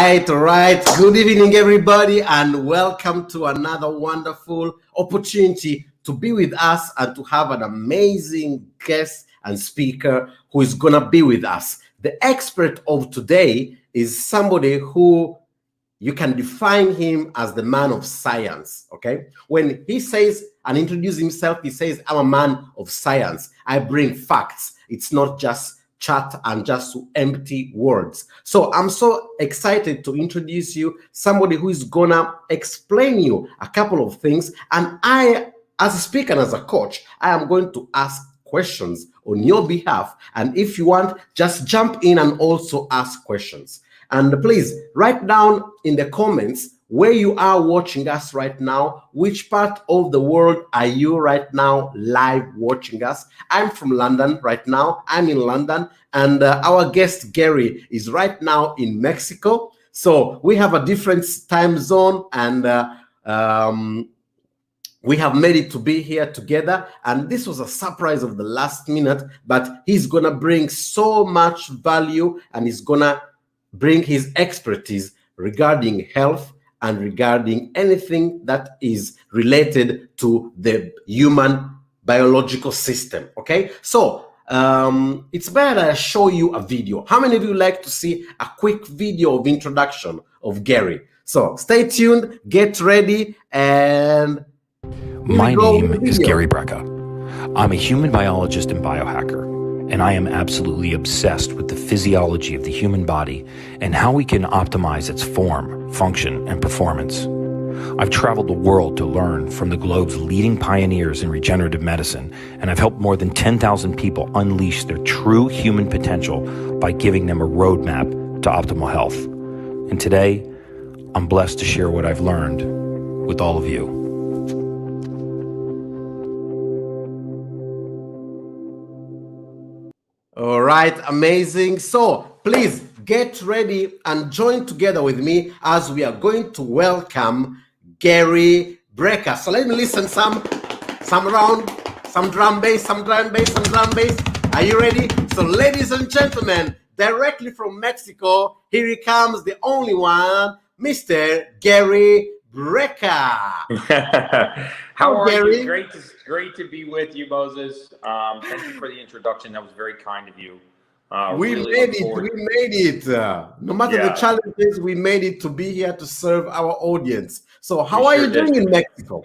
all right. Good evening, everybody, and welcome to another wonderful opportunity to be with us and to have an amazing guest and speaker who is going to be with us. The expert of today is somebody who you can define him as the man of science, okay? When he says and introduces himself, he says, I'm a man of science. I bring facts. It's not just chat and just empty words. So I'm so excited to introduce you somebody who is gonna explain you a couple of things. And I, as a speaker and as a coach, I am going to ask questions on your behalf. And if you want, just jump in and also ask questions. And please write down in the comments where you are watching us right now. Which part of the world are you right now live watching us? I'm from London right now. I'm in London. And our guest, Gary, is right now in Mexico. So we have a different time zone, and we have made it to be here together. And this was a surprise of the last minute, but he's going to bring so much value, and he's going to bring his expertise regarding health and regarding anything that is related to the human biological system. Okay, so it's better that I show you a video. How many of you like to see a quick video of introduction of Gary? So stay tuned, get ready, and my name is Gary Brecka. I'm a human biologist and biohacker, and I am absolutely obsessed with the physiology of the human body and how we can optimize its form, function, and performance. I've traveled the world to learn from the globe's leading pioneers in regenerative medicine, and I've helped more than 10,000 people unleash their true human potential by giving them a roadmap to optimal health. And today, I'm blessed to share what I've learned with all of you. All right, amazing. So please get ready and join together with me as we are going to welcome Gary Brecka. So let me listen some round, some drum bass, some drum bass, some drum bass. Are you ready? So ladies and gentlemen, directly from Mexico, here he comes, the only one, Mr. Gary Brecka. How are Gary? You? Great to be with you, Moses. Thank you for the introduction. That was very kind of you. We made it. No matter the challenges, we made it to be here to serve our audience. So how are you doing in Mexico?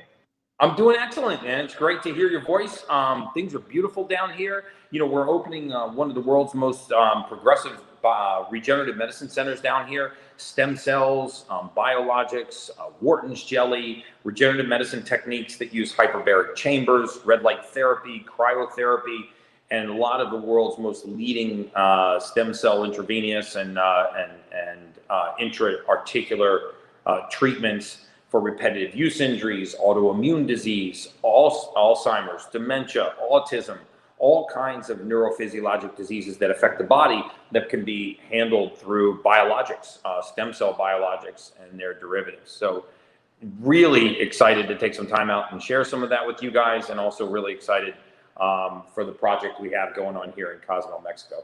I'm doing excellent, man. It's great to hear your voice. Things are beautiful down here. You know, we're opening one of the world's most progressive regenerative medicine centers down here. Stem cells, biologics, Wharton's jelly, regenerative medicine techniques that use hyperbaric chambers, red light therapy, cryotherapy, and a lot of the world's most leading stem cell intravenous and intra-articular treatments for repetitive use injuries, autoimmune disease, Alzheimer's, dementia, autism, all kinds of neurophysiologic diseases that affect the body that can be handled through biologics, stem cell biologics and their derivatives. So really excited to take some time out and share some of that with you guys, and also really excited for the project we have going on here in Cozumel, Mexico.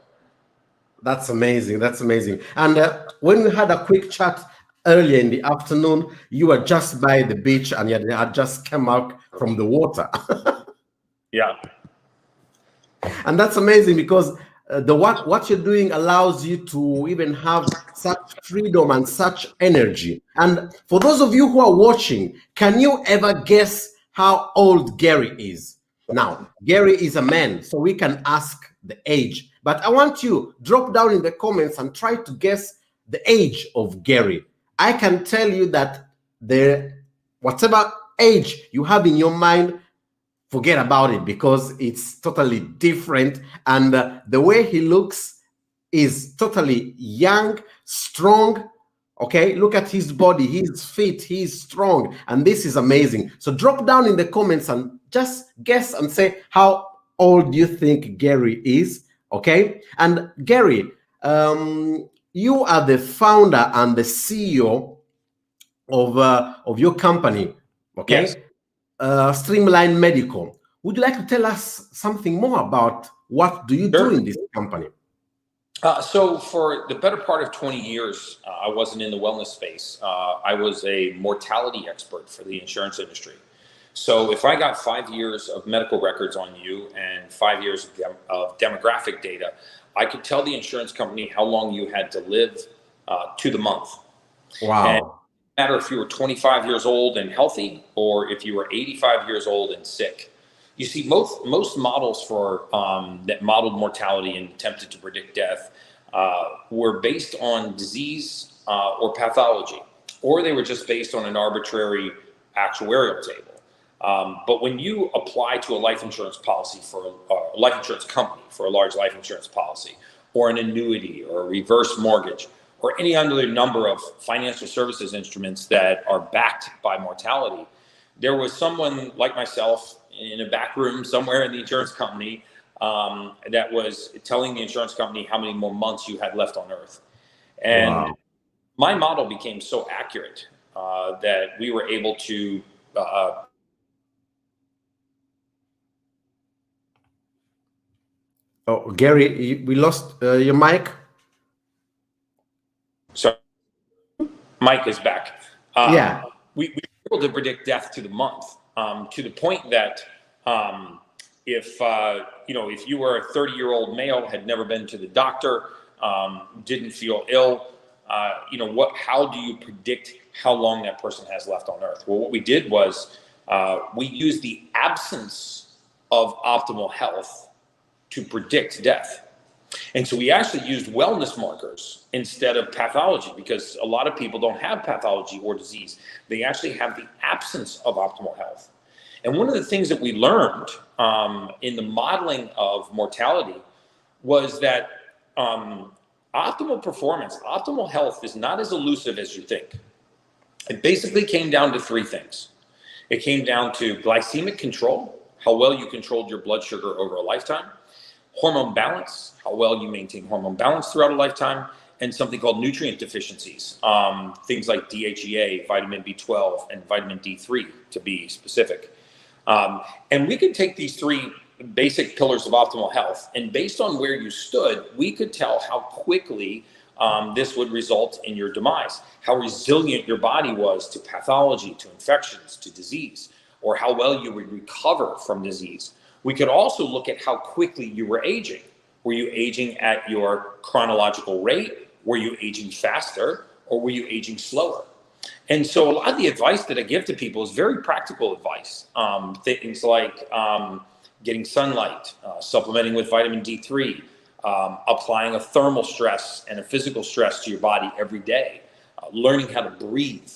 That's amazing. That's amazing. And when we had a quick chat earlier in the afternoon, you were just by the beach and you had just come out from the water. Yeah. And that's amazing because what you're doing allows you to even have such freedom and such energy. And for those of you who are watching, can you ever guess how old Gary is? Now, Gary is a man, so we can ask the age. But I want you drop down in the comments and try to guess the age of Gary. I can tell you that whatever age you have in your mind, forget about it, because it's totally different. And the way he looks is totally young, strong. Okay, look at his body. He's fit, he's strong, and this is amazing. So drop down in the comments and just guess and say how old you think Gary is. Okay, and Gary, you are the founder and the CEO of your company. Okay. Yes. Streamline Medical. Would you like to tell us something more about what do you do in this company? So for the better part of 20 years, I wasn't in the wellness space. I was a mortality expert for the insurance industry. So if I got 5 years of medical records on you and 5 years of demographic data, I could tell the insurance company how long you had to live to the month. And Wow. no matter if you were 25 years old and healthy or if you were 85 years old and sick. You see, most models for that modeled mortality and attempted to predict death were based on disease or pathology, or they were just based on an arbitrary actuarial table. But when you apply to a life insurance policy for a life insurance company for a large life insurance policy, or an annuity, or a reverse mortgage, or any other number of financial services instruments that are backed by mortality, there was someone like myself in a back room somewhere in the insurance company that was telling the insurance company how many more months you had left on Earth. And Wow. my model became so accurate that we were able to Oh, Gary, we lost your mic. so Mike is back. Yeah. We were able to predict death to the month, to the point that if if you were a 30-year-old male, had never been to the doctor, didn't feel ill, how do you predict how long that person has left on Earth? Well, what we did was we used the absence of optimal health to predict death. And so we actually used wellness markers instead of pathology, because a lot of people don't have pathology or disease. They actually have the absence of optimal health. And one of the things that we learned in the modeling of mortality was that optimal performance, optimal health is not as elusive as you think. It basically came down to three things. It came down to glycemic control, how well you controlled your blood sugar over a lifetime, hormone balance, how well you maintain hormone balance throughout a lifetime, and something called nutrient deficiencies, things like DHEA, vitamin B12, and vitamin D3 to be specific. And we could take these three basic pillars of optimal health, and based on where you stood, we could tell how quickly this would result in your demise, how resilient your body was to pathology, to infections, to disease, or how well you would recover from disease. We could also look at how quickly you were aging. Were you aging at your chronological rate? Were you aging faster? Or were you aging slower? And so a lot of the advice that I give to people is very practical advice. Things like getting sunlight, supplementing with vitamin D3, applying a thermal stress and a physical stress to your body every day, learning how to breathe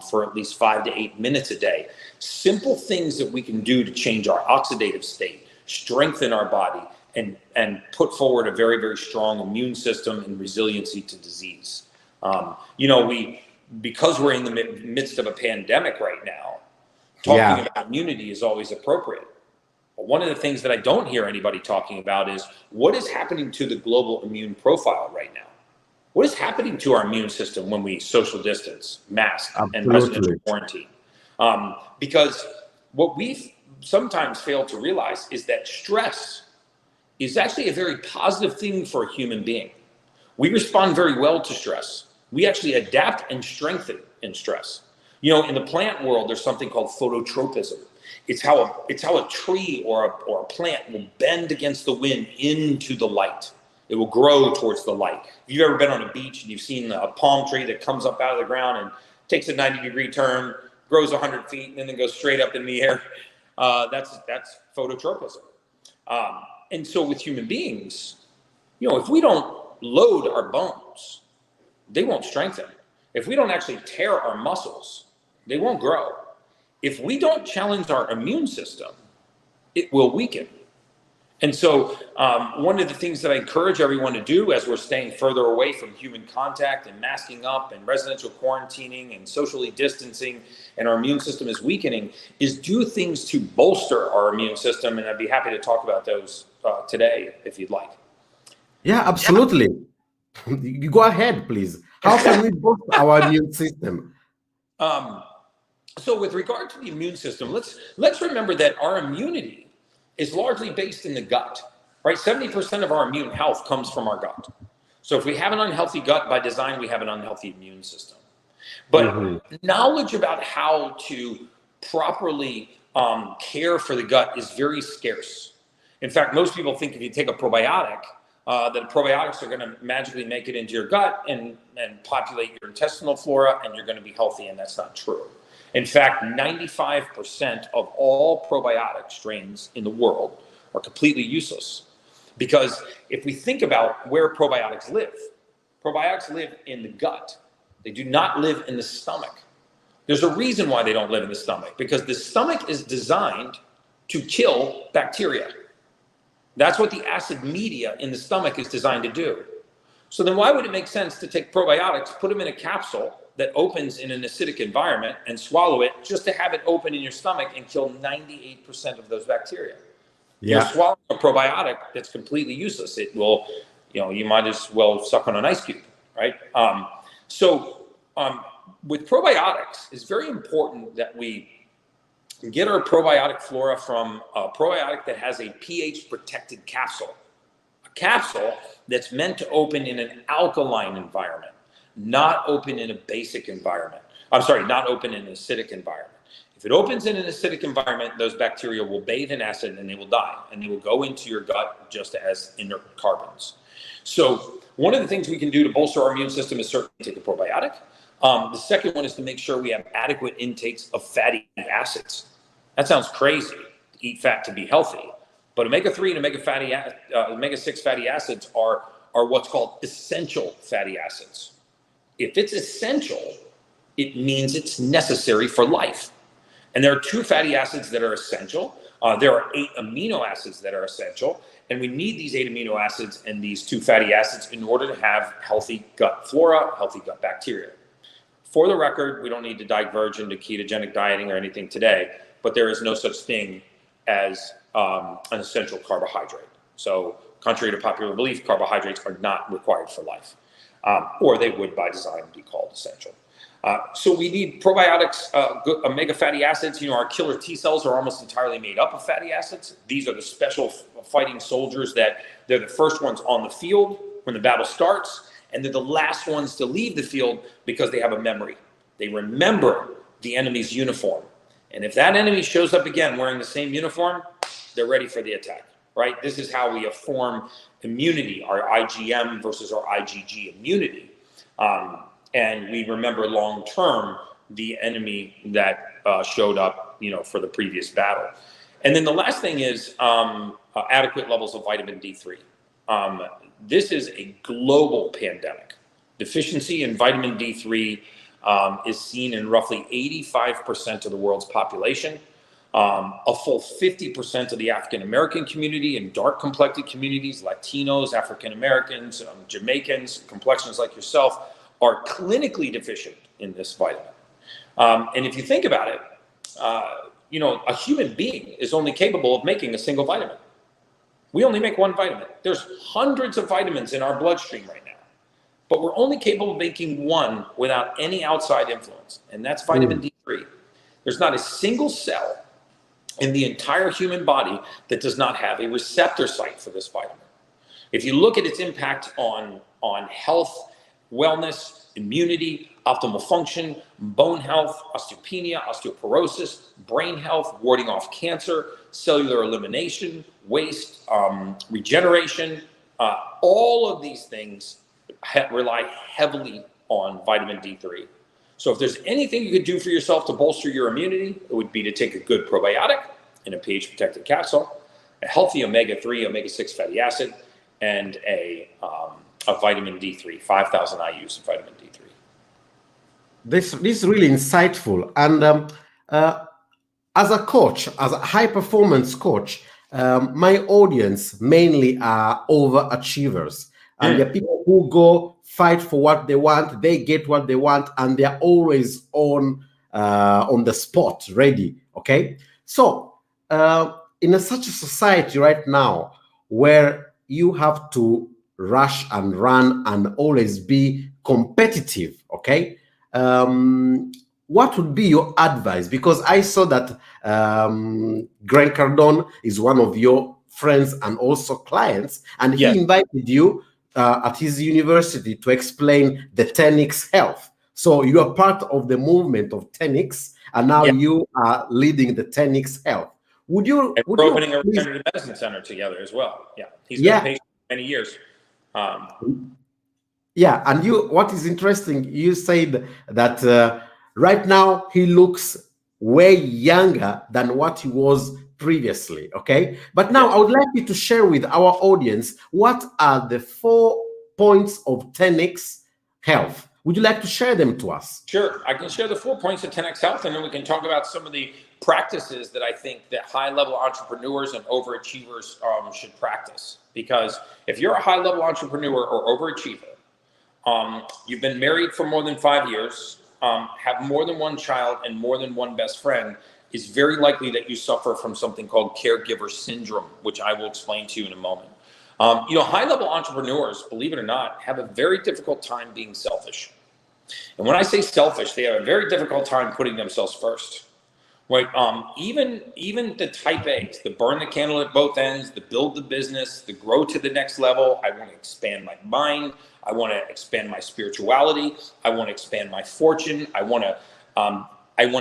for at least 5 to 8 minutes a day. Simple things that we can do to change our oxidative state, strengthen our body, and put forward a very, very strong immune system and resiliency to disease. Because we're in the midst of a pandemic right now, talking about immunity is always appropriate. But one of the things that I don't hear anybody talking about is what is happening to the global immune profile right now. What is happening to our immune system when we social distance, mask, and residential quarantine? Because what we sometimes fail to realize is that stress is actually a very positive thing for a human being. We respond very well to stress. We actually adapt and strengthen in stress. In the plant world, there's something called phototropism. It's how a tree or a plant will bend against the wind into the light. It will grow towards the light. If you've ever been on a beach and you've seen a palm tree that comes up out of the ground and takes a 90-degree turn, grows 100 feet, and then goes straight up in the air, that's phototropism. And so with human beings, if we don't load our bones, they won't strengthen. If we don't actually tear our muscles, they won't grow. If we don't challenge our immune system, it will weaken. And so one of the things that I encourage everyone to do as we're staying further away from human contact and masking up and residential quarantining and socially distancing and our immune system is weakening is do things to bolster our immune system. And I'd be happy to talk about those today if you'd like. Yeah, absolutely. You go ahead, please. How can we boost our immune system? So with regard to the immune system, let's remember that our immunity is largely based in the gut, right? 70% of our immune health comes from our gut. So if we have an unhealthy gut by design, we have an unhealthy immune system. But knowledge about how to properly care for the gut is very scarce. In fact, most people think if you take a probiotic, that probiotics are going to magically make it into your gut and populate your intestinal flora, and you're going to be healthy, and that's not true. In fact, 95% of all probiotic strains in the world are completely useless. Because if we think about where probiotics live in the gut. They do not live in the stomach. There's a reason why they don't live in the stomach, because the stomach is designed to kill bacteria. That's what the acid media in the stomach is designed to do. So then why would it make sense to take probiotics, put them in a capsule that opens in an acidic environment and swallow it just to have it open in your stomach and kill 98% of those bacteria? You're swallowing a probiotic that's completely useless. It will, you might as well suck on an ice cube, right? With probiotics, it's very important that we get our probiotic flora from a probiotic that has a pH protected capsule. A capsule that's meant to open in an alkaline environment, not open in a basic environment. Not open in an acidic environment. If it opens in an acidic environment, those bacteria will bathe in acid and they will die, and they will go into your gut just as inert carbons. So one of the things we can do to bolster our immune system is certainly take a probiotic. The second one is to make sure we have adequate intakes of fatty acids. That sounds crazy, to eat fat to be healthy, but omega-3 and omega-6 fatty acids are what's called essential fatty acids. If it's essential, it means it's necessary for life. And there are 2 fatty acids that are essential. There are 8 amino acids that are essential, and we need these 8 amino acids and these 2 fatty acids in order to have healthy gut flora, healthy gut bacteria. For the record, we don't need to diverge into ketogenic dieting or anything today, but there is no such thing as an essential carbohydrate. So contrary to popular belief, carbohydrates are not required for life, or they would by design be called essential. So we need probiotics, good omega fatty acids. Our killer T cells are almost entirely made up of fatty acids. These are the special fighting soldiers that they're the first ones on the field when the battle starts, and they're the last ones to leave the field because they have a memory. They remember the enemy's uniform. And if that enemy shows up again wearing the same uniform, they're ready for the attack, right? This is how we form immunity, our IgM versus our IgG immunity. And we remember long-term the enemy that showed up, for the previous battle. And then the last thing is adequate levels of vitamin D3. This is a global pandemic. Deficiency in vitamin D3 is seen in roughly 85% of the world's population. A full 50% of the African-American community and dark-complected communities, Latinos, African-Americans, Jamaicans, complexions like yourself, are clinically deficient in this vitamin. And if you think about it, a human being is only capable of making a single vitamin. We only make one vitamin. There's hundreds of vitamins in our bloodstream right now, but we're only capable of making one without any outside influence, and that's vitamin D3. There's not a single cell in the entire human body that does not have a receptor site for this vitamin. If you look at its impact on health, wellness, immunity, optimal function, bone health, osteopenia, osteoporosis, brain health, warding off cancer, cellular elimination, waste, regeneration, all of these things rely heavily on vitamin D3. So if there's anything you could do for yourself to bolster your immunity, it would be to take a good probiotic in a pH-protected capsule, a healthy omega-3, omega-6 fatty acid, and a vitamin D3, 5,000 IUs of vitamin D3. This is really insightful. And as a coach, as a high-performance coach, my audience mainly are overachievers. And they're people who go fight for what they want, they get what they want, and they're always on the spot, ready, okay? So in such a society right now where you have to rush and run and always be competitive, okay? What would be your advice? Because I saw that Grant Cardone is one of your friends and also clients, and he invited you at his university to explain the 10x health. So you are part of the movement of 10x, and now you are leading the 10x health. Would you opening a regenerative medicine center together as well? Yeah, he's been a patient for many years. Yeah, and what is interesting, you said that right now he looks way younger than what he was previously, okay? But now I would like you to share with our audience, what are the 4 points of 10x health? Would you like to share them to us? Sure, I can share the 4 points of 10x health, and then we can talk about some of the practices that I think that high-level entrepreneurs and overachievers should practice. Because if you're a high-level entrepreneur or overachiever, you've been married for more than 5 years, have more than one child and more than one best friend, it's very likely that you suffer from something called caregiver syndrome, which I will explain to you in a moment. High-level entrepreneurs, believe it or not, have a very difficult time being selfish. And when I say selfish, they have a very difficult time putting themselves first. Right? Even the type A's, the burn the candle at both ends, the build the business, the grow to the next level. I want to expand my mind. I want to expand my spirituality. I want to expand my fortune. I want to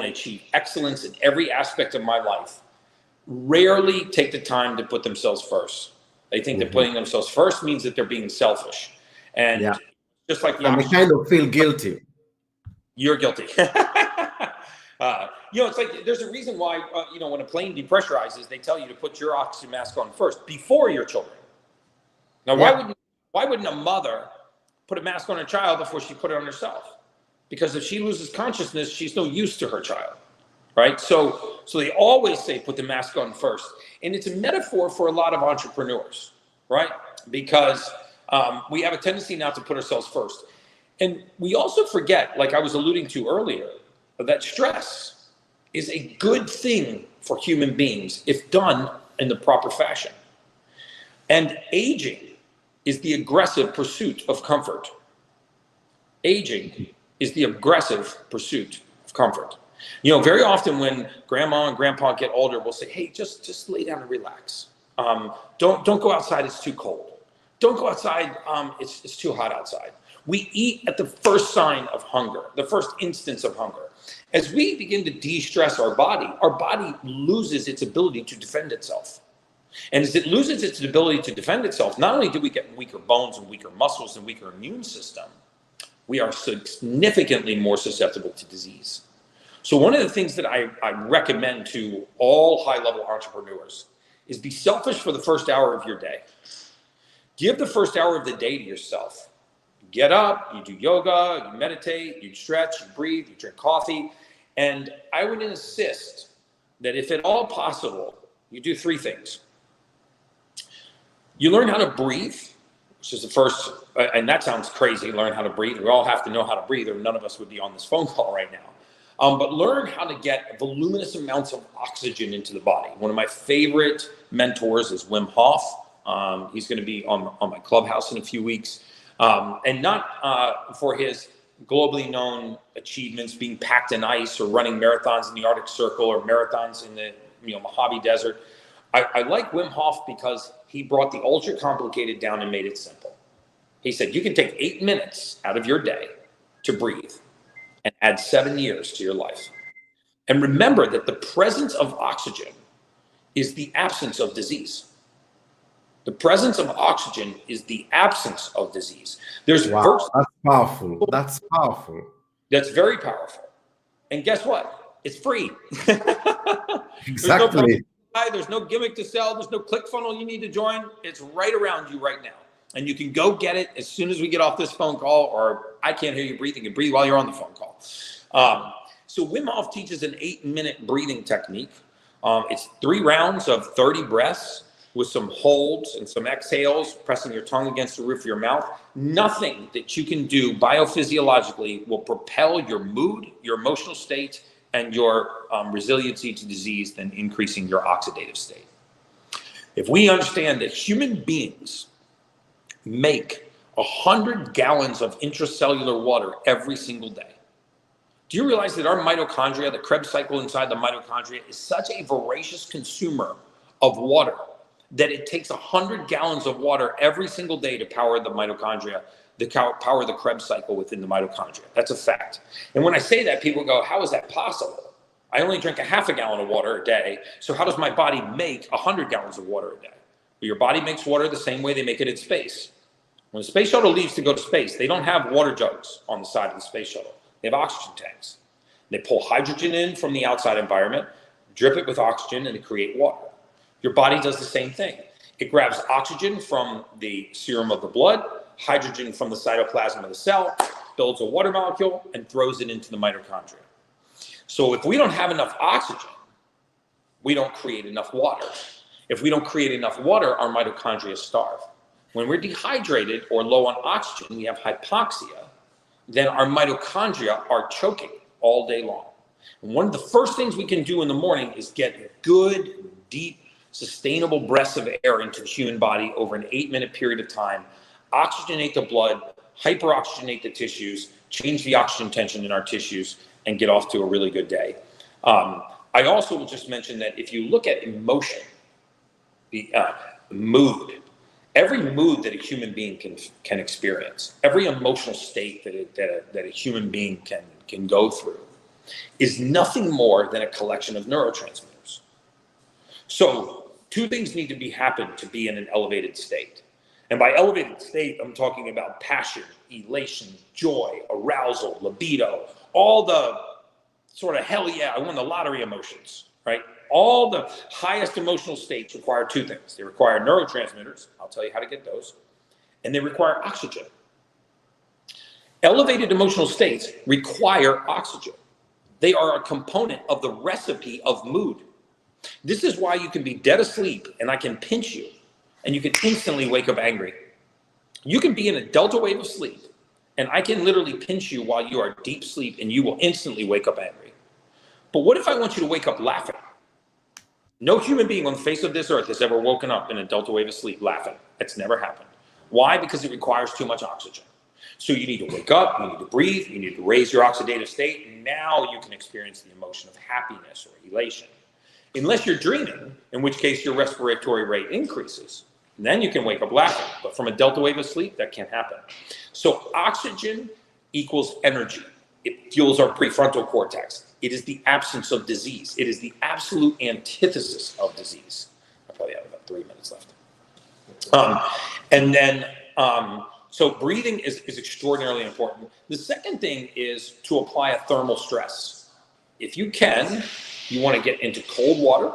achieve excellence in every aspect of my life. Rarely take the time to put themselves first. They think that putting themselves first means that they're being selfish. And just like the opposite, they kind of feel guilty. You're guilty. It's like there's a reason why, when a plane depressurizes, they tell you to put your oxygen mask on first before your children. Now, why wouldn't a mother put a mask on her child before she put it on herself? Because if she loses consciousness, she's no use to her child, right? So they always say put the mask on first. And it's a metaphor for a lot of entrepreneurs, right? Because we have a tendency now to put ourselves first. And we also forget, like I was alluding to earlier, that stress is a good thing for human beings if done in the proper fashion. And aging is the aggressive pursuit of comfort. Aging is the aggressive pursuit of comfort. Very often when grandma and grandpa get older, we'll say, hey, just lay down and relax. Don't go outside, it's too cold. Don't go outside, it's too hot outside. We eat at the first sign of hunger, the first instance of hunger. As we begin to de-stress our body loses its ability to defend itself. And as it loses its ability to defend itself, not only do we get weaker bones and weaker muscles and weaker immune system, we are significantly more susceptible to disease. So one of the things that I recommend to all high-level entrepreneurs is be selfish for the first hour of your day. Give the first hour of the day to yourself. Get up, you do yoga, you meditate, you stretch, you breathe, you drink coffee. And I would insist that if at all possible, you do 3 things. You learn how to breathe, which is the first, and that sounds crazy, learn how to breathe. We all have to know how to breathe or none of us would be on this phone call right now. But learn how to get voluminous amounts of oxygen into the body. One of my favorite mentors is Wim Hof. He's going to be on my clubhouse in a few weeks. And not for his globally known achievements, being packed in ice or running marathons in the Arctic Circle or marathons in the Mojave Desert. I like Wim Hof because he brought the ultra complicated down and made it simple. He said, you can take 8 minutes out of your day to breathe and add 7 years to your life. And remember that the presence of oxygen is the absence of disease. The presence of oxygen is the absence of disease. There's that's powerful. That's powerful. That's very powerful. And guess what? It's free. Exactly. There's no gimmick to sell. There's no click funnel you need to join. It's right around you right now. And you can go get it as soon as we get off this phone call, or I can't hear you breathing. You can breathe while you're on the phone call. So Wim Hof teaches an 8-minute breathing technique. It's 3 rounds of 30 breaths with some holds and some exhales, pressing your tongue against the roof of your mouth. Nothing that you can do biophysiologically will propel your mood, your emotional state, and your resiliency to disease than increasing your oxidative state. If we understand that human beings make 100 gallons of intracellular water every single day, do you realize that our mitochondria, the Krebs cycle inside the mitochondria, is such a voracious consumer of water that it takes 100 gallons of water every single day to power the mitochondria, power the Krebs cycle within the mitochondria. That's a fact. And when I say that, people go, how is that possible? I only drink a half a gallon of water a day. So how does my body make 100 gallons of water a day? Well, your body makes water the same way they make it in space. When the space shuttle leaves to go to space, they don't have water jugs on the side of the space shuttle. They have oxygen tanks. They pull hydrogen in from the outside environment, drip it with oxygen, and they create water. Your body does the same thing. It grabs oxygen from the serum of the blood, hydrogen from the cytoplasm of the cell, builds a water molecule, and throws it into the mitochondria. So if we don't have enough oxygen, we don't create enough water. If we don't create enough water, our mitochondria starve. When we're dehydrated or low on oxygen, we have hypoxia, then our mitochondria are choking all day long. And one of the first things we can do in the morning is get good, deep, sustainable breaths of air into the human body over an 8-minute period of time, oxygenate the blood, hyperoxygenate the tissues, change the oxygen tension in our tissues, and get off to a really good day. I also will just mention that if you look at emotion, the mood, every mood that a human being can experience, every emotional state that a human being can go through is nothing more than a collection of neurotransmitters. So 2 things need to happen to be in an elevated state. And by elevated state, I'm talking about passion, elation, joy, arousal, libido, all the sort of hell yeah, I won the lottery emotions, right? All the highest emotional states require 2 things. They require neurotransmitters, I'll tell you how to get those, and they require oxygen. Elevated emotional states require oxygen. They are a component of the recipe of mood. This is why you can be dead asleep and I can pinch you and you can instantly wake up angry. You can be in a delta wave of sleep and I can literally pinch you while you are deep sleep and you will instantly wake up angry. But what if I want you to wake up laughing? No human being on the face of this earth has ever woken up in a delta wave of sleep laughing. That's never happened. Why? Because it requires too much oxygen. So you need to wake up, you need to breathe, you need to raise your oxidative state, and now you can experience the emotion of happiness or elation. Unless you're dreaming, in which case your respiratory rate increases, then you can wake up laughing. But from a delta wave of sleep, that can't happen. So oxygen equals energy. It fuels our prefrontal cortex. It is the absence of disease. It is the absolute antithesis of disease. I probably have about 3 minutes left. So breathing is extraordinarily important. The second thing is to apply a thermal stress. If you can, you want to get into cold water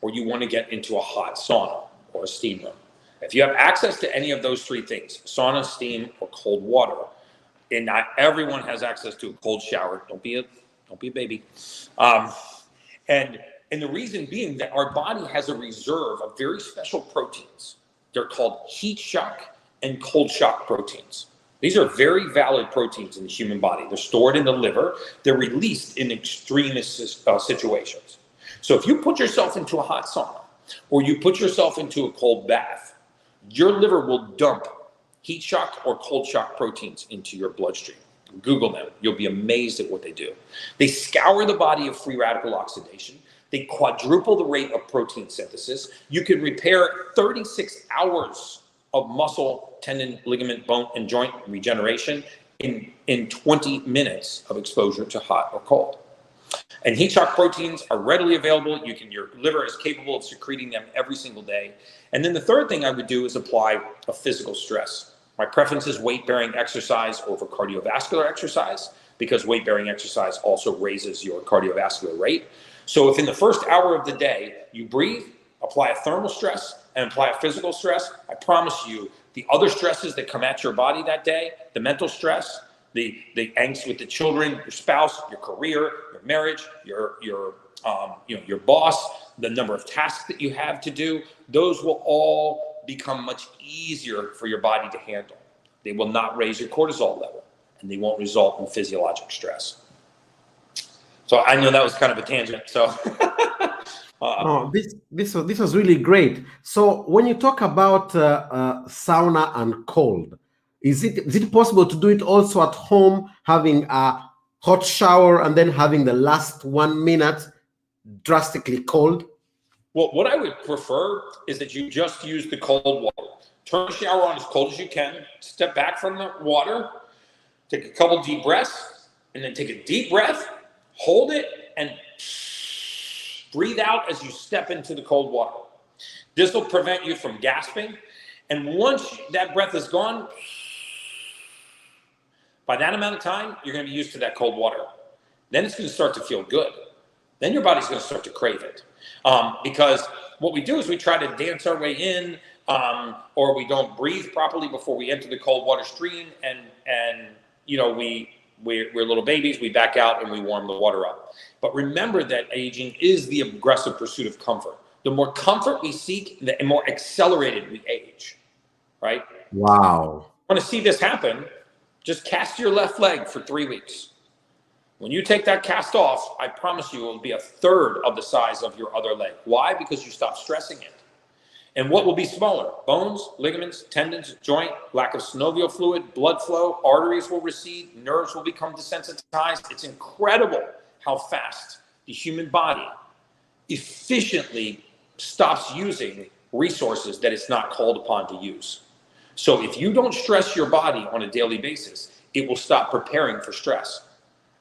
or you want to get into a hot sauna or a steam room. If you have access to any of those 3 things, sauna, steam, or cold water, and not everyone has access to a cold shower, don't be a baby. And the reason being that our body has a reserve of very special proteins. They're called heat shock and cold shock proteins. These are very valid proteins in the human body. They're stored in the liver. They're released in extremist situations. So if you put yourself into a hot sauna or you put yourself into a cold bath, your liver will dump heat shock or cold shock proteins into your bloodstream. Google them. You'll be amazed at what they do. They scour the body of free radical oxidation. They quadruple the rate of protein synthesis. You can repair 36 hours of muscle, tendon, ligament, bone, and joint regeneration in 20 minutes of exposure to hot or cold. And heat shock proteins are readily available. Your liver is capable of secreting them every single day. And then the third thing I would do is apply a physical stress. My preference is weight-bearing exercise over cardiovascular exercise because weight-bearing exercise also raises your cardiovascular rate. So if in the first hour of the day you breathe, apply a thermal stress, and apply a physical stress, I promise you the other stresses that come at your body that day, the mental stress, the angst with the children, your spouse, your career, your marriage, your boss, the number of tasks that you have to do, those will all become much easier for your body to handle. They will not raise your cortisol level, and they won't result in physiologic stress. So I know that was kind of a tangent. So this was really great. So when you talk about sauna and cold, is it possible to do it also at home, having a hot shower and then having the last 1 minute drastically cold? Well, what I would prefer is that you just use the cold water. Turn the shower on as cold as you can. Step back from the water. Take a couple deep breaths. And then take a deep breath. Hold it. And breathe out as you step into the cold water. This will prevent you from gasping. And once that breath is gone, by that amount of time, you're going to be used to that cold water. Then it's going to start to feel good. Then your body's going to start to crave it. Because what we do is we try to dance our way in, or we don't breathe properly before we enter the cold water stream. And you know, we're little babies, we back out and we warm the water up. But remember that aging is the aggressive pursuit of comfort. The more comfort we seek, the more accelerated we age, right? Wow. Want to see this happen? Just cast your left leg for 3 weeks. When you take that cast off, I promise you it will be a third of the size of your other leg. Why? Because you stop stressing it. And what will be smaller? Bones, ligaments, tendons, joint, lack of synovial fluid, blood flow, arteries will recede, nerves will become desensitized. It's incredible how fast the human body efficiently stops using resources that it's not called upon to use. So if you don't stress your body on a daily basis, it will stop preparing for stress.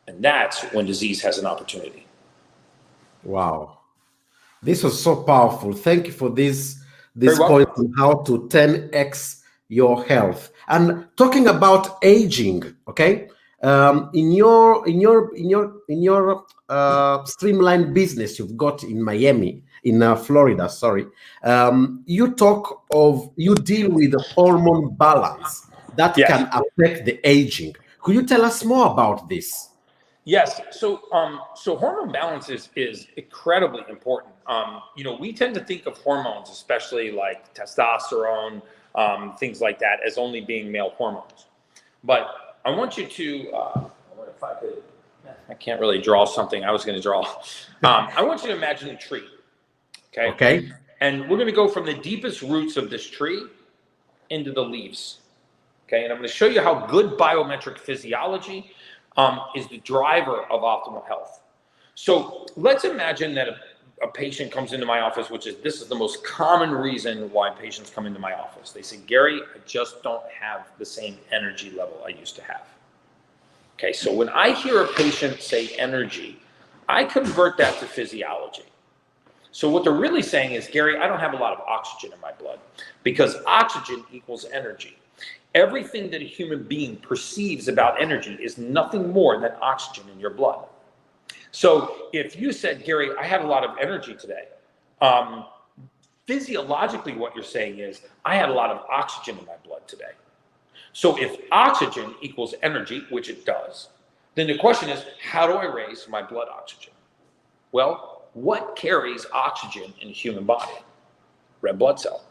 And that's when disease has an opportunity. Wow. This was so powerful. Thank you for this point on how to 10x your health. And talking about aging, okay? In your streamlined business you've got in Miami, in Florida, sorry, you deal with the hormone balance that can affect the aging. Could you tell us more about this? Yes. So hormone balance is incredibly important. You know, we tend to think of hormones, especially like testosterone, things like that, as only being male hormones. But I want you to, if I could, I can't really draw something I was going to draw. I want you to imagine a tree. Okay. Okay. And we're going to go from the deepest roots of this tree into the leaves. Okay. And I'm going to show you how good biometric physiology is the driver of optimal health. So let's imagine that a patient comes into my office, this is the most common reason why patients come into my office. They say, Gary, I just don't have the same energy level I used to have. Okay, so when I hear a patient say energy, I convert that to physiology. So what they're really saying is, Gary, I don't have a lot of oxygen in my blood, because oxygen equals energy. Everything that a human being perceives about energy is nothing more than oxygen in your blood. So if you said, Gary, I had a lot of energy today, physiologically what you're saying is, I had a lot of oxygen in my blood today. So if oxygen equals energy, which it does, then the question is, how do I raise my blood oxygen? Well, what carries oxygen in the human body? Red blood cell.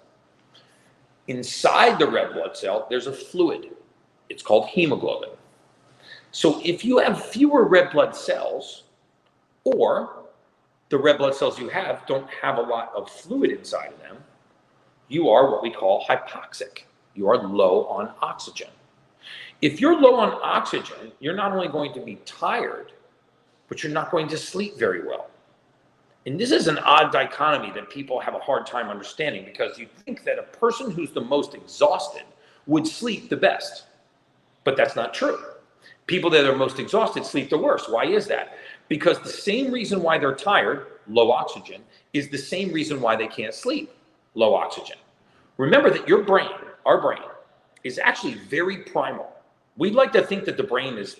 Inside the red blood cell, there's a fluid. It's called hemoglobin. So if you have fewer red blood cells, or the red blood cells you have don't have a lot of fluid inside of them, you are what we call hypoxic. You are low on oxygen. If you're low on oxygen, you're not only going to be tired, but you're not going to sleep very well. And this is an odd dichotomy that people have a hard time understanding, because you think that a person who's the most exhausted would sleep the best. But that's not true. People that are most exhausted sleep the worst. Why is that? Because the same reason why they're tired, low oxygen, is the same reason why they can't sleep, low oxygen. Remember that your brain, our brain, is actually very primal. We'd like to think that the brain is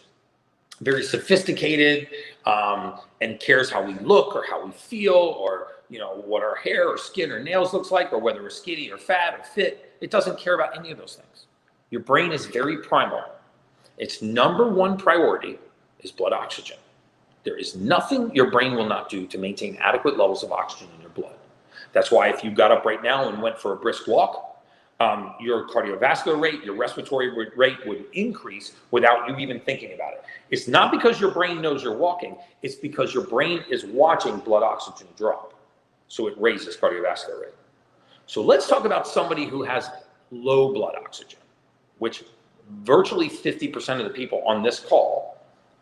very sophisticated and cares how we look or how we feel, or what our hair or skin or nails looks like, or whether we're skinny or fat or fit. It doesn't care about any of those things. Your brain is very primal. Its number one priority is blood oxygen. There is nothing your brain will not do to maintain adequate levels of oxygen in your blood. That's why if you got up right now and went for a brisk walk, your cardiovascular rate, your respiratory rate would increase without you even thinking about it. It's not because your brain knows you're walking. It's because your brain is watching blood oxygen drop. So it raises cardiovascular rate. So let's talk about somebody who has low blood oxygen, which virtually 50% of the people on this call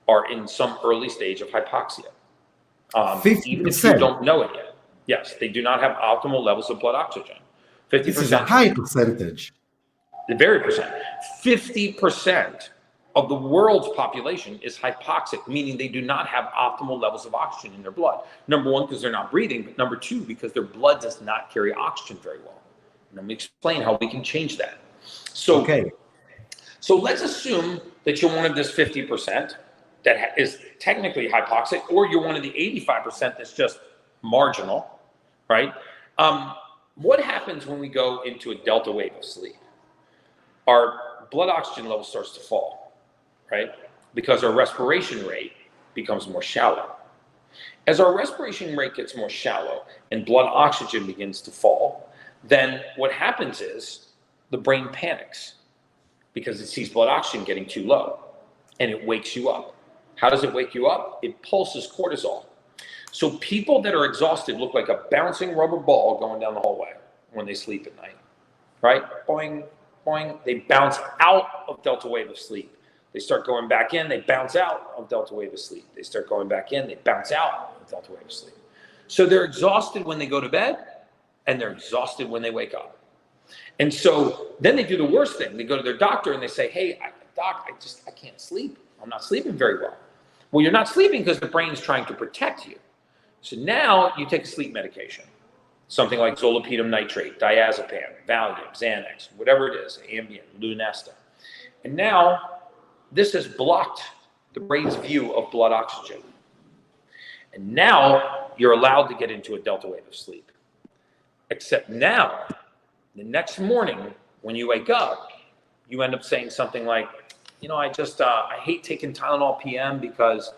are in some early stage of hypoxia. 50%. Even if you don't know it yet. Yes, they do not have optimal levels of blood oxygen. 50%. This is a high percentage. The very percent. 50% of the world's population is hypoxic, meaning they do not have optimal levels of oxygen in their blood. Number one, because they're not breathing, but number two, because their blood does not carry oxygen very well. And let me explain how we can change that. So, so let's assume that you're one of this 50% that is technically hypoxic, or you're one of the 85% that's just marginal, right? What happens when we go into a delta wave of sleep? Our blood oxygen level starts to fall, right? Because our respiration rate becomes more shallow. As our respiration rate gets more shallow and blood oxygen begins to fall, then what happens is the brain panics because it sees blood oxygen getting too low, and it wakes you up. How does it wake you up? It pulses cortisol. So people that are exhausted look like a bouncing rubber ball going down the hallway when they sleep at night, right? Boing, boing. They bounce out of delta wave of sleep. They start going back in, they bounce out of delta wave of sleep. They start going back in, they bounce out of delta wave of sleep. So they're exhausted when they go to bed, and they're exhausted when they wake up. And so then they do the worst thing. They go to their doctor and they say, hey, doc, I can't sleep. I'm not sleeping very well. Well, you're not sleeping because the brain's trying to protect you. So now you take a sleep medication, something like zolpidem nitrate, diazepam, Valium, Xanax, whatever it is, Ambien, Lunesta. And now this has blocked the brain's view of blood oxygen. And now you're allowed to get into a delta wave of sleep. Except now, the next morning when you wake up, you end up saying something like, you know, I hate taking Tylenol PM because,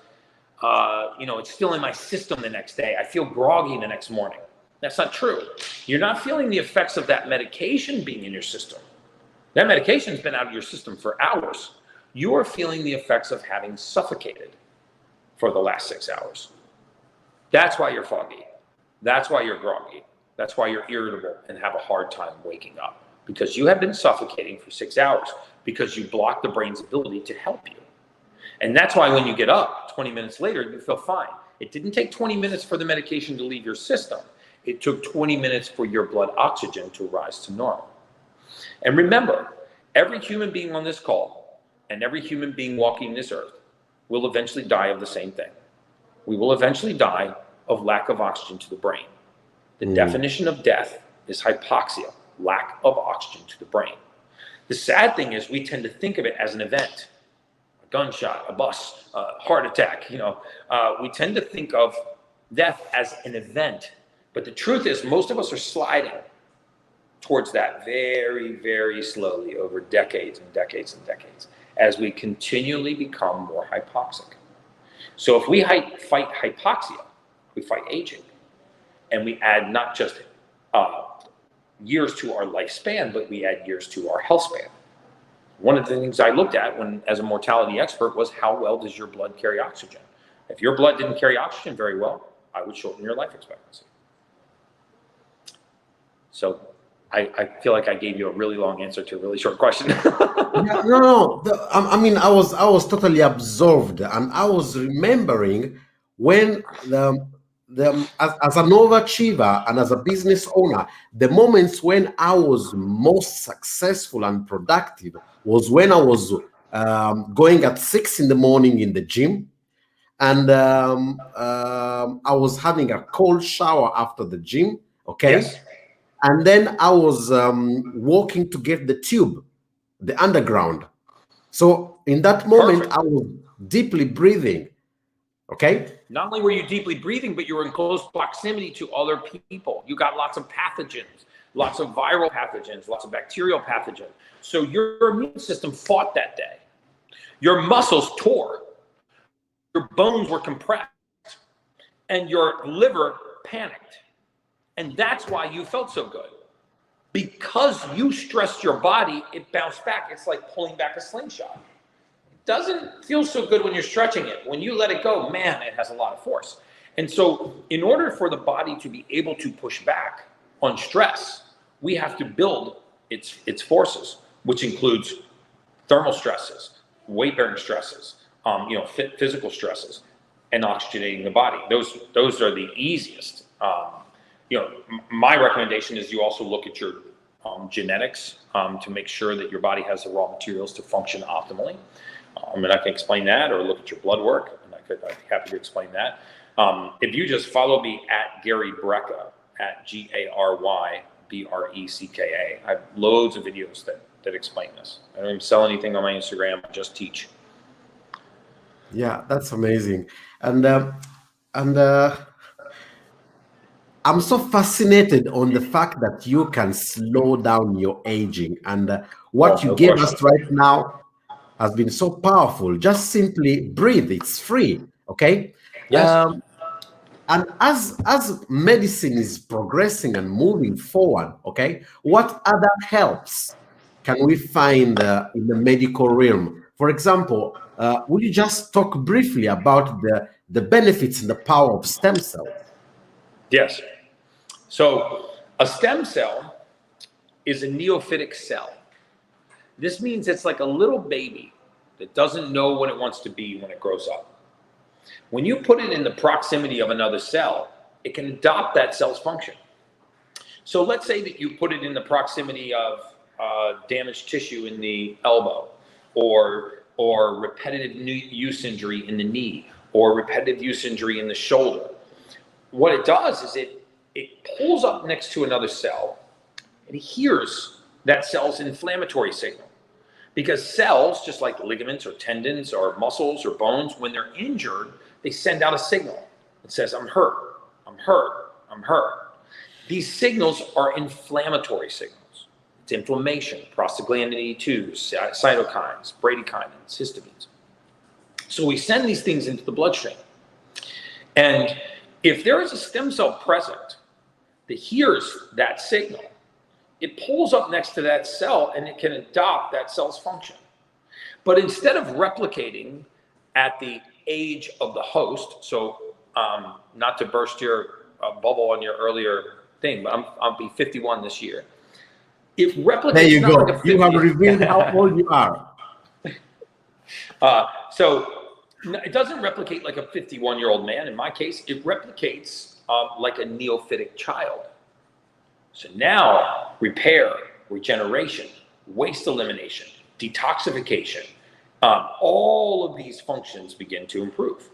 you know, it's still in my system the next day. I feel groggy the next morning. That's not true. You're not feeling the effects of that medication being in your system. That medication's been out of your system for hours. You are feeling the effects of having suffocated for the last 6 hours. That's why you're foggy. That's why you're groggy. That's why you're irritable and have a hard time waking up, because you have been suffocating for 6 hours because you blocked the brain's ability to help you. And that's why when you get up 20 minutes later, you feel fine. It didn't take 20 minutes for the medication to leave your system. It took 20 minutes for your blood oxygen to rise to normal. And remember, every human being on this call and every human being walking this earth will eventually die of the same thing. We will eventually die of lack of oxygen to the brain. The definition of death is hypoxia, lack of oxygen to the brain. The sad thing is we tend to think of it as an event, a gunshot, a bus, a heart attack. You know, we tend to think of death as an event. But the truth is most of us are sliding towards that very, very slowly over decades and decades and decades as we continually become more hypoxic. So if we fight hypoxia, we fight aging. And we add not just years to our lifespan, but we add years to our health span. One of the things I looked at as a mortality expert was how well does your blood carry oxygen? If your blood didn't carry oxygen very well, I would shorten your life expectancy. So I feel like I gave you a really long answer to a really short question. Yeah, no. I mean, I was totally absorbed, and I was remembering when as an overachiever and as a business owner, the moments when I was most successful and productive was when I was going at 6 in the morning in the gym, and I was having a cold shower after the gym. Okay. Yes. And then I was walking to get the tube, the underground. So in that moment, Perfect. I was deeply breathing. Okay. Not only were you deeply breathing, but you were in close proximity to other people. You got lots of pathogens, lots of viral pathogens, lots of bacterial pathogens. So your immune system fought that day. Your muscles tore. Your bones were compressed. And your liver panicked. And that's why you felt so good. Because you stressed your body, it bounced back. It's like pulling back a slingshot. It doesn't feel so good when you're stretching it. When you let it go, man, it has a lot of force. And so in order for the body to be able to push back on stress, we have to build its forces, which includes thermal stresses, weight-bearing stresses, physical stresses, and oxygenating the body. Those are the easiest My recommendation is you also look at your genetics to make sure that your body has the raw materials to function optimally. And I can explain that, or look at your blood work, and I'd be happy to explain that. If you just follow me at Gary Brecka, at GaryBrecka, I have loads of videos that explain this. I don't even sell anything on my Instagram, I just teach. Yeah, that's amazing. And I'm so fascinated on the fact that you can slow down your aging, and what you gave us right now has been so powerful. Just simply breathe; it's free. Okay. Yes. And as medicine is progressing and moving forward, okay, what other helps can we find in the medical realm? For example, will you just talk briefly about the benefits and the power of stem cells? Yes. So a stem cell is a neophytic cell. This means it's like a little baby that doesn't know what it wants to be when it grows up. When you put it in the proximity of another cell, it can adopt that cell's function. So let's say that you put it in the proximity of damaged tissue in the elbow, or repetitive use injury in the knee, or repetitive use injury in the shoulder. What it does is it pulls up next to another cell and hears that cell's inflammatory signal. Because cells, just like ligaments or tendons or muscles or bones, when they're injured, they send out a signal that says, I'm hurt, I'm hurt, I'm hurt. These signals are inflammatory signals. It's inflammation, prostaglandin E2, cytokines, bradykinins, histamines. So we send these things into the bloodstream. And if there is a stem cell present that hears that signal, it pulls up next to that cell and it can adopt that cell's function. But instead of replicating at the age of the host, so not to burst your bubble on your earlier thing, but I'll be 51 this year. It replicates. There you go. Like you have revealed how old you are. So it doesn't replicate like a 51-year-old man. In my case, it replicates like a neophytic child. So now repair, regeneration, waste elimination, detoxification, all of these functions begin to improve.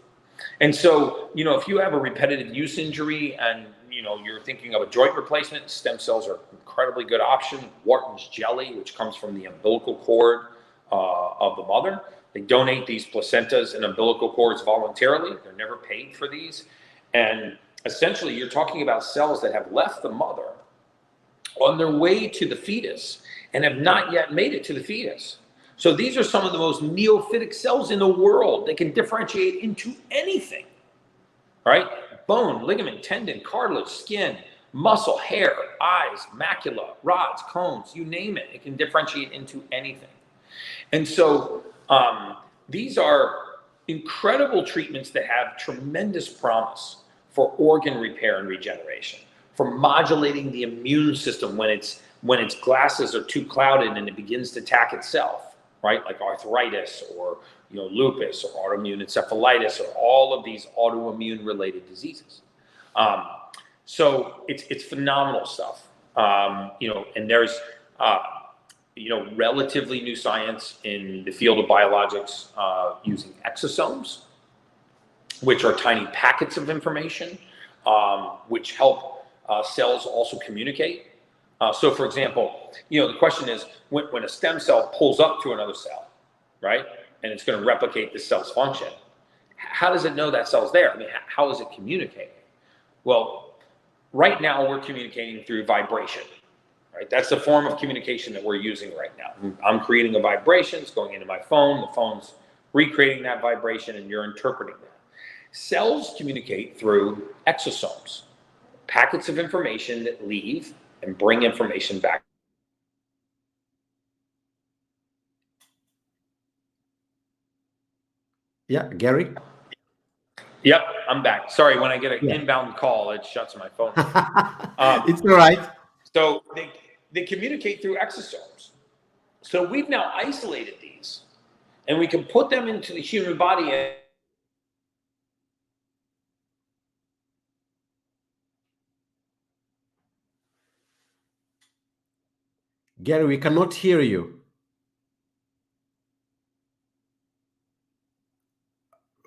And so, if you have a repetitive use injury and, you're thinking of a joint replacement, stem cells are an incredibly good option. Wharton's jelly, which comes from the umbilical cord of the mother. They donate these placentas and umbilical cords voluntarily. They're never paid for these. And essentially, you're talking about cells that have left the mother on their way to the fetus and have not yet made it to the fetus. So these are some of the most neophytic cells in the world. They can differentiate into anything, right? Bone, ligament, tendon, cartilage, skin, muscle, hair, eyes, macula, rods, cones, you name it. It can differentiate into anything. And so these are incredible treatments that have tremendous promise for organ repair and regeneration, for modulating the immune system when its glasses are too clouded and it begins to attack itself, right? Like arthritis or lupus or autoimmune encephalitis or all of these autoimmune related diseases. So it's phenomenal stuff. And there's relatively new science in the field of biologics using exosomes, which are tiny packets of information, which help cells also communicate. So for example, the question is when a stem cell pulls up to another cell, right? And it's going to replicate the cell's function. How does it know that cell's there? I mean, how is it communicating? Well, right now we're communicating through vibration, right? That's the form of communication that we're using right now. I'm creating a vibration, it's going into my phone, the phone's recreating that vibration, and you're interpreting that. Cells communicate through exosomes, packets of information that leave and bring information back. Yeah, Gary? Yep, I'm back. Sorry, when I get an inbound call, it shuts my phone. It's all right. So they communicate through exosomes. So we've now isolated these, and we can put them into the human body. Gary, we cannot hear you.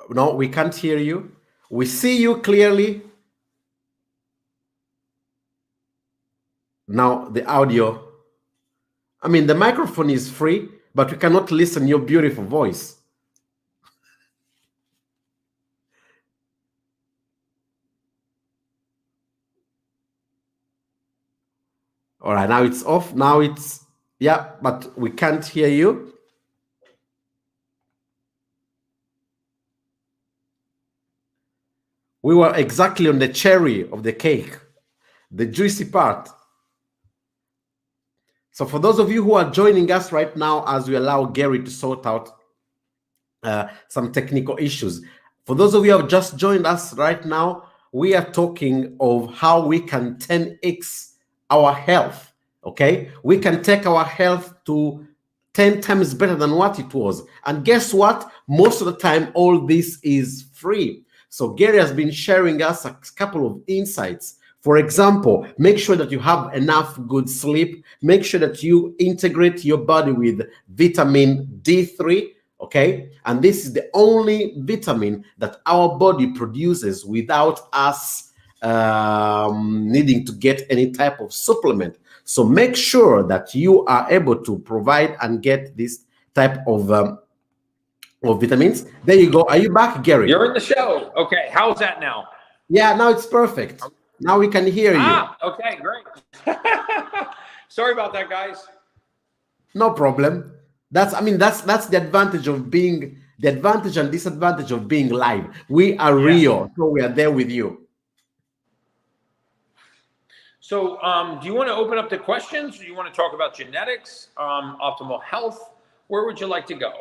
No, we can't hear you. We see you clearly. Now the audio, I mean, the microphone is free, but we cannot listen your beautiful voice. All right, now it's off. Now it's, yeah, but we can't hear you. We were exactly on the cherry of the cake, the juicy part. So for those of you who are joining us right now, as we allow Gary to sort out some technical issues, for those of you who have just joined us right now, we are talking of how we can 10x our health, okay? We can take our health to 10 times better than what it was. And guess what? Most of the time, all this is free. So Gary has been sharing us a couple of insights. For example, make sure that you have enough good sleep. Make sure that you integrate your body with vitamin D3, okay? And this is the only vitamin that our body produces without us needing to get any type of supplement. So make sure that you are able to provide and get this type of vitamins. There you go. Are you back, Gary? You're in the show. Okay, how's that now? Yeah, now it's perfect. Now we can hear you. Okay, great. Sorry about that, guys. No problem. That's the advantage of being, the advantage and disadvantage of being live. We are real, so we are there with you. So do you want to open up the questions? Do you want to talk about genetics, optimal health? Where would you like to go?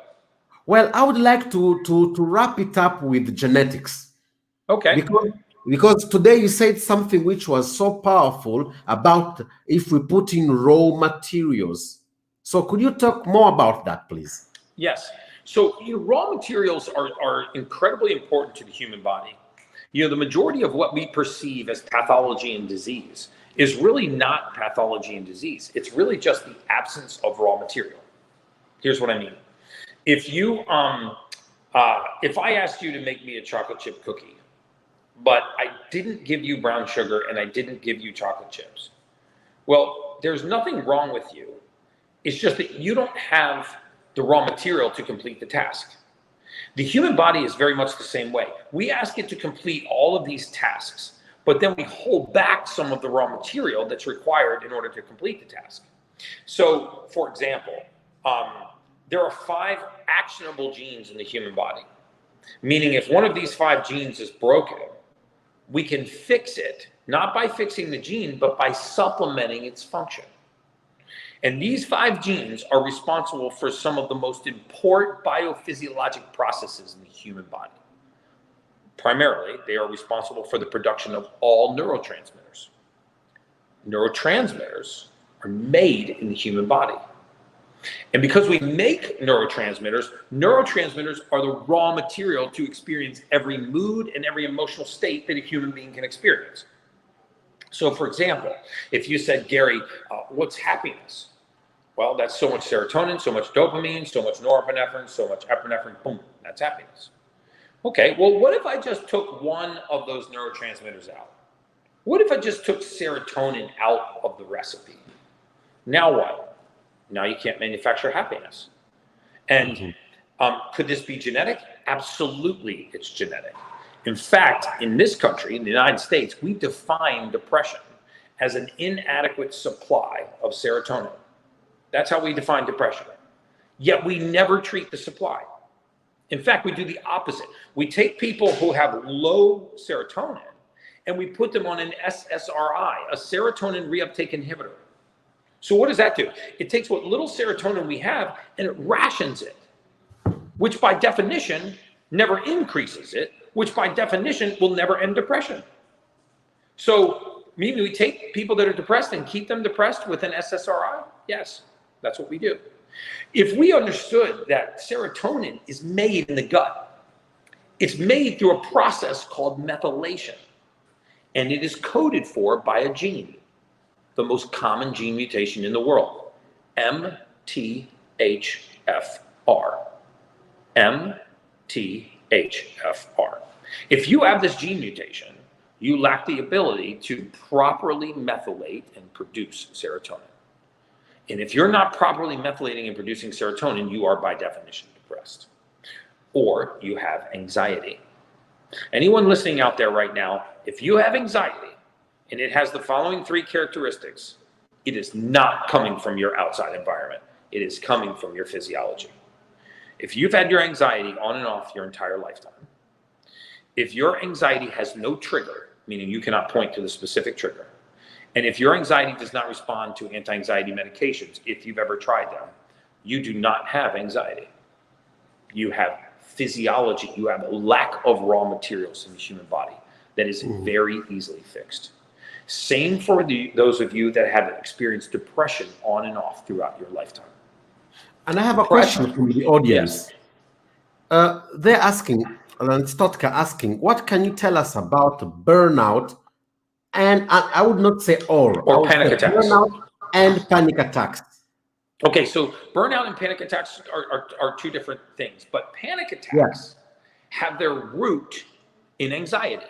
Well, I would like to wrap it up with genetics. Okay. Because today you said something which was so powerful about if we put in raw materials. So could you talk more about that, please? Yes. So raw materials are incredibly important to the human body. The majority of what we perceive as pathology and disease is really not pathology and disease. It's really just the absence of raw material. Here's what I mean. If I asked you to make me a chocolate chip cookie, but I didn't give you brown sugar and I didn't give you chocolate chips, well, there's nothing wrong with you. It's just that you don't have the raw material to complete the task. The human body is very much the same way. We ask it to complete all of these tasks, but then we hold back some of the raw material that's required in order to complete the task. So, for example, there are 5 actionable genes in the human body, meaning if one of these 5 genes is broken, we can fix it, not by fixing the gene, but by supplementing its function. And these 5 genes are responsible for some of the most important biophysiologic processes in the human body. Primarily, they are responsible for the production of all neurotransmitters. Neurotransmitters are made in the human body. And because we make neurotransmitters, neurotransmitters are the raw material to experience every mood and every emotional state that a human being can experience. So for example, if you said, Gary, what's happiness? Well, that's so much serotonin, so much dopamine, so much norepinephrine, so much epinephrine, boom, that's happiness. Okay, well, what if I just took one of those neurotransmitters out? What if I just took serotonin out of the recipe? Now what? Now you can't manufacture happiness. And could this be genetic? Absolutely, it's genetic. In fact, in this country, in the United States, we define depression as an inadequate supply of serotonin. That's how we define depression. Yet we never treat the supply. In fact, we do the opposite. We take people who have low serotonin and we put them on an SSRI, a serotonin reuptake inhibitor. So what does that do? It takes what little serotonin we have and it rations it, which by definition never increases it, which by definition will never end depression. So maybe we take people that are depressed and keep them depressed with an SSRI? Yes, that's what we do. If we understood that serotonin is made in the gut, it's made through a process called methylation, and it is coded for by a gene, the most common gene mutation in the world. MTHFR. MTHFR. If you have this gene mutation, you lack the ability to properly methylate and produce serotonin. And if you're not properly methylating and producing serotonin, you are by definition depressed. Or you have anxiety. Anyone listening out there right now, if you have anxiety and it has the following 3 characteristics, it is not coming from your outside environment. It is coming from your physiology. If you've had your anxiety on and off your entire lifetime, if your anxiety has no trigger, meaning you cannot point to the specific trigger, and if your anxiety does not respond to anti-anxiety medications, if you've ever tried them, you do not have anxiety. You have physiology. You have a lack of raw materials in the human body that is very easily fixed. Same for those of you that have experienced depression on and off throughout your lifetime. And I have a question from the audience. Yes. They're asking, and Stotka asking, what can you tell us about burnout? And I would not say all. Or panic attacks. Burnout and panic attacks. Okay, so burnout and panic attacks are 2 different things, but panic attacks have their root in anxiety.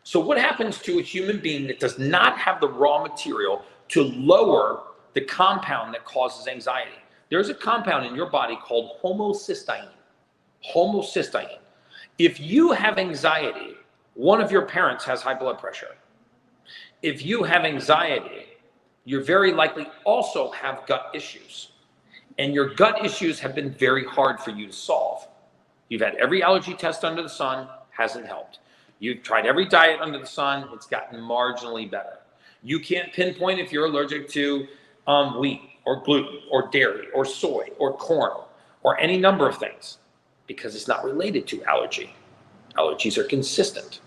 So what happens to a human being that does not have the raw material to lower the compound that causes anxiety? There's a compound in your body called homocysteine. Homocysteine. If you have anxiety, one of your parents has high blood pressure. If you have anxiety, you very likely also have gut issues. And your gut issues have been very hard for you to solve. You've had every allergy test under the sun, hasn't helped. You've tried every diet under the sun, it's gotten marginally better. You can't pinpoint if you're allergic to wheat or gluten or dairy or soy or corn or any number of things because it's not related to allergy. Allergies are consistent,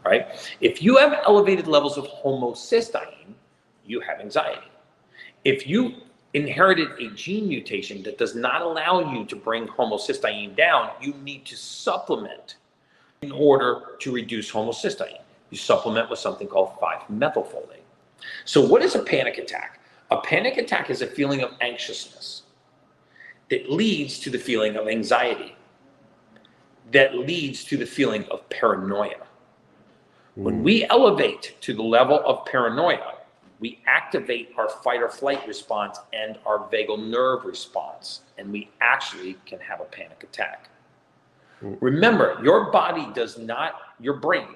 right? If you have elevated levels of homocysteine, you have anxiety. If you inherited a gene mutation that does not allow you to bring homocysteine down, you need to supplement in order to reduce homocysteine. You supplement with something called 5-methylfolate. So what is a panic attack? A panic attack is a feeling of anxiousness that leads to the feeling of anxiety, that leads to the feeling of paranoia. When we elevate to the level of paranoia, we activate our fight or flight response and our vagal nerve response, and we actually can have a panic attack. Remember, your body does not, your brain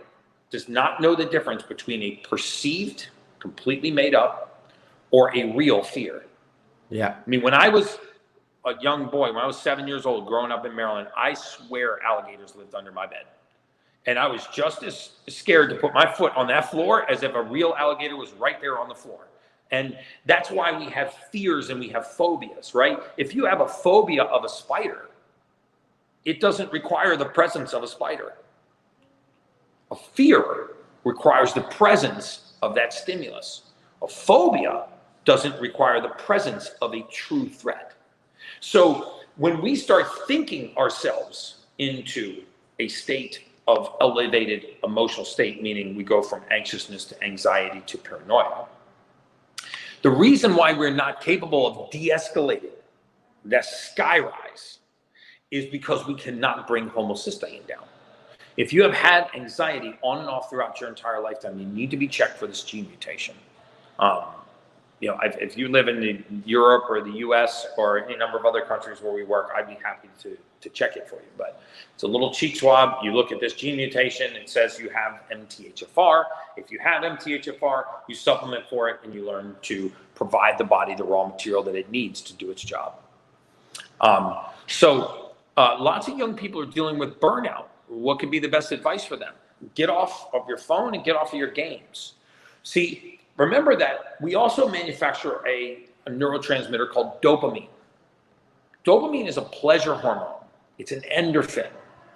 does not know the difference between a perceived, completely made up, or a real fear. Yeah. I mean, when I was a young boy, when I was 7 years old, growing up in Maryland, I swear alligators lived under my bed. And I was just as scared to put my foot on that floor as if a real alligator was right there on the floor. And that's why we have fears and we have phobias, right? If you have a phobia of a spider, it doesn't require the presence of a spider. A fear requires the presence of that stimulus. A phobia doesn't require the presence of a true threat. So when we start thinking ourselves into a state of elevated emotional state, meaning we go from anxiousness to anxiety to paranoia, the reason why we're not capable of de-escalating that skyrise is because we cannot bring homocysteine down. If you have had anxiety on and off throughout your entire lifetime, you need to be checked for this gene mutation. You know, if you live in Europe or the US or any number of other countries where we work, I'd be happy to check it for you. But it's a little cheek swab. You look at this gene mutation, it says you have MTHFR. If you have MTHFR, you supplement for it and you learn to provide the body the raw material that it needs to do its job. Lots of young people are dealing with burnout. What could be the best advice for them? Get off of your phone and get off of your games. See, remember that we also manufacture a neurotransmitter called dopamine. Dopamine is a pleasure hormone. It's an endorphin,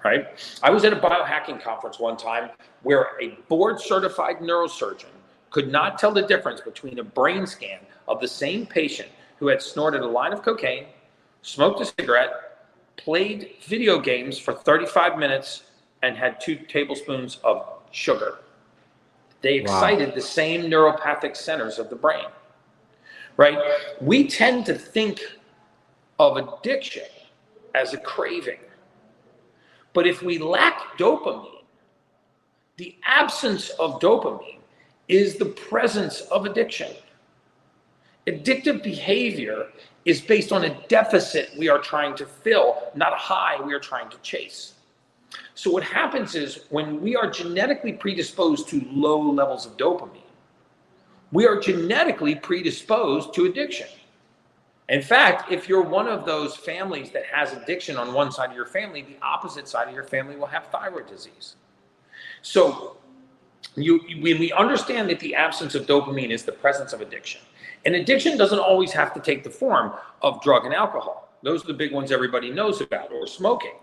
right? I was at a biohacking conference one time where a board-certified neurosurgeon could not tell the difference between a brain scan of the same patient who had snorted a line of cocaine, smoked a cigarette, played video games for 35 minutes, and had 2 tablespoons of sugar. They excited the same neuropathic centers of the brain. right? We tend to think of addiction as a craving. But if we lack dopamine, the absence of dopamine is the presence of addiction. Addictive behavior is based on a deficit we are trying to fill, not a high we are trying to chase. So what happens is when we are genetically predisposed to low levels of dopamine, we are genetically predisposed to addiction. In fact, if you're one of those families that has addiction on one side of your family, the opposite side of your family will have thyroid disease. So when we understand that the absence of dopamine is the presence of addiction, and addiction doesn't always have to take the form of drug and alcohol. Those are the big ones everybody knows about, or smoking.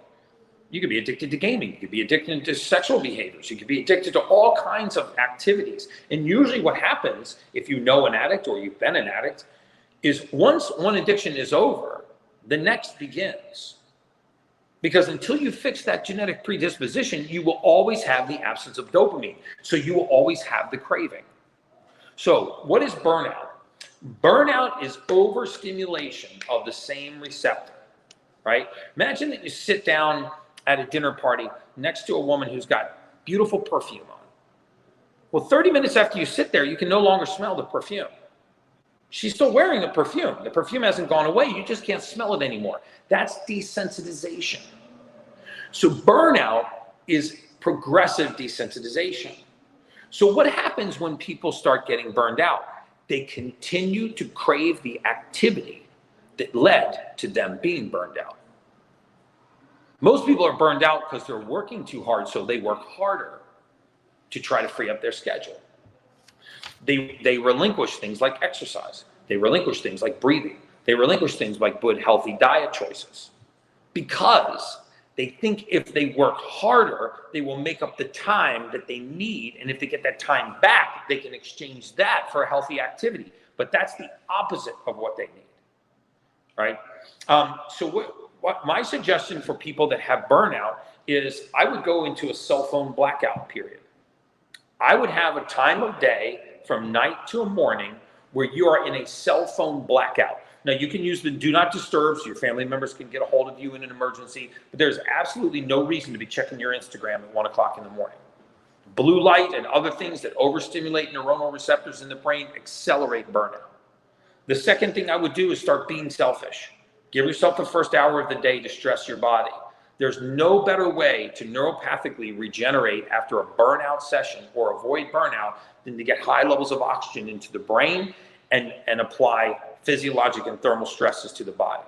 You could be addicted to gaming. You could be addicted to sexual behaviors. You could be addicted to all kinds of activities. And usually what happens, if you know an addict or you've been an addict, is once one addiction is over, the next begins. Because until you fix that genetic predisposition, you will always have the absence of dopamine. So you will always have the craving. So what is burnout? Burnout is overstimulation of the same receptor, right? Imagine that you sit down at a dinner party next to a woman who's got beautiful perfume on. Well, 30 minutes after you sit there, you can no longer smell the perfume. She's still wearing the perfume. The perfume hasn't gone away. You just can't smell it anymore. That's desensitization. So burnout is progressive desensitization. So what happens when people start getting burned out? They continue to crave the activity that led to them being burned out. Most people are burned out because they're working too hard, so they work harder to try to free up their schedule. They relinquish things like exercise. They relinquish things like breathing. They relinquish things like good, healthy diet choices because they think if they work harder, they will make up the time that they need. And if they get that time back, they can exchange that for a healthy activity. But that's the opposite of what they need, right? So what my suggestion for people that have burnout is I would go into a cell phone blackout period. I would have a time of day from night to a morning where you are in a cell phone blackout. Now, you can use the do not disturb so your family members can get a hold of you in an emergency, but there's absolutely no reason to be checking your Instagram at 1 o'clock in the morning. Blue light and other things that overstimulate neuronal receptors in the brain accelerate burnout. The second thing I would do is start being selfish. Give yourself the first hour of the day to stress your body. There's no better way to neuropathically regenerate after a burnout session or avoid burnout than to get high levels of oxygen into the brain and apply physiologic and thermal stresses to the body.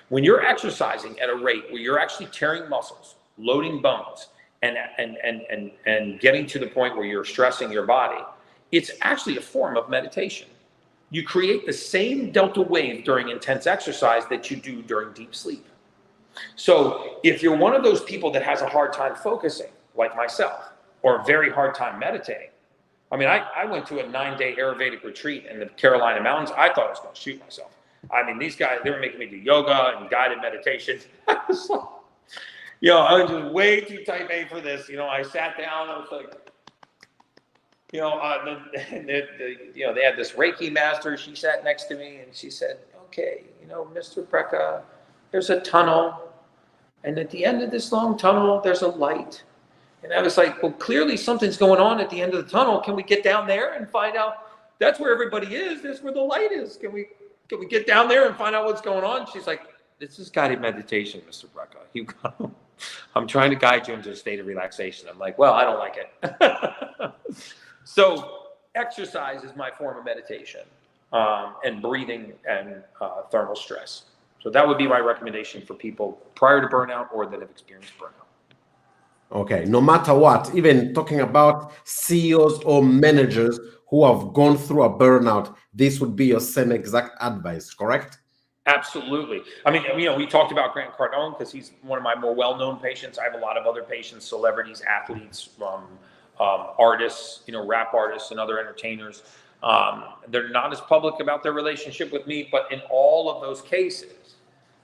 When you're exercising at a rate where you're actually tearing muscles, loading bones, and getting to the point where you're stressing your body, it's actually a form of meditation. You create the same delta wave during intense exercise that you do during deep sleep. So if you're one of those people that has a hard time focusing, like myself, or a very hard time meditating, I mean, I went to a 9-day Ayurvedic retreat in the Carolina Mountains. I thought I was going to shoot myself. I mean, these guys, they were making me do yoga and guided meditation. I was like, I was just way too type A for this. I sat down, I was like, they had this Reiki master. She sat next to me and she said, okay, Mr. Brecka, there's a tunnel. And at the end of this long tunnel, there's a light. And I was like, well, clearly something's going on at the end of the tunnel. Can we get down there and find out? That's where everybody is. That's where the light is. Can we get down there and find out what's going on? She's like, this is guided meditation, Mr. Brecka. I'm trying to guide you into a state of relaxation. I'm like, well, I don't like it. So exercise is my form of meditation, and breathing and thermal stress. So that would be my recommendation for people prior to burnout or that have experienced burnout. Okay, no matter what, even talking about CEOs or managers who have gone through a burnout, this would be your same exact advice, correct? Absolutely. I mean, we talked about Grant Cardone because he's one of my more well-known patients. I have a lot of other patients, celebrities, athletes, artists, rap artists and other entertainers. They're not as public about their relationship with me, but in all of those cases,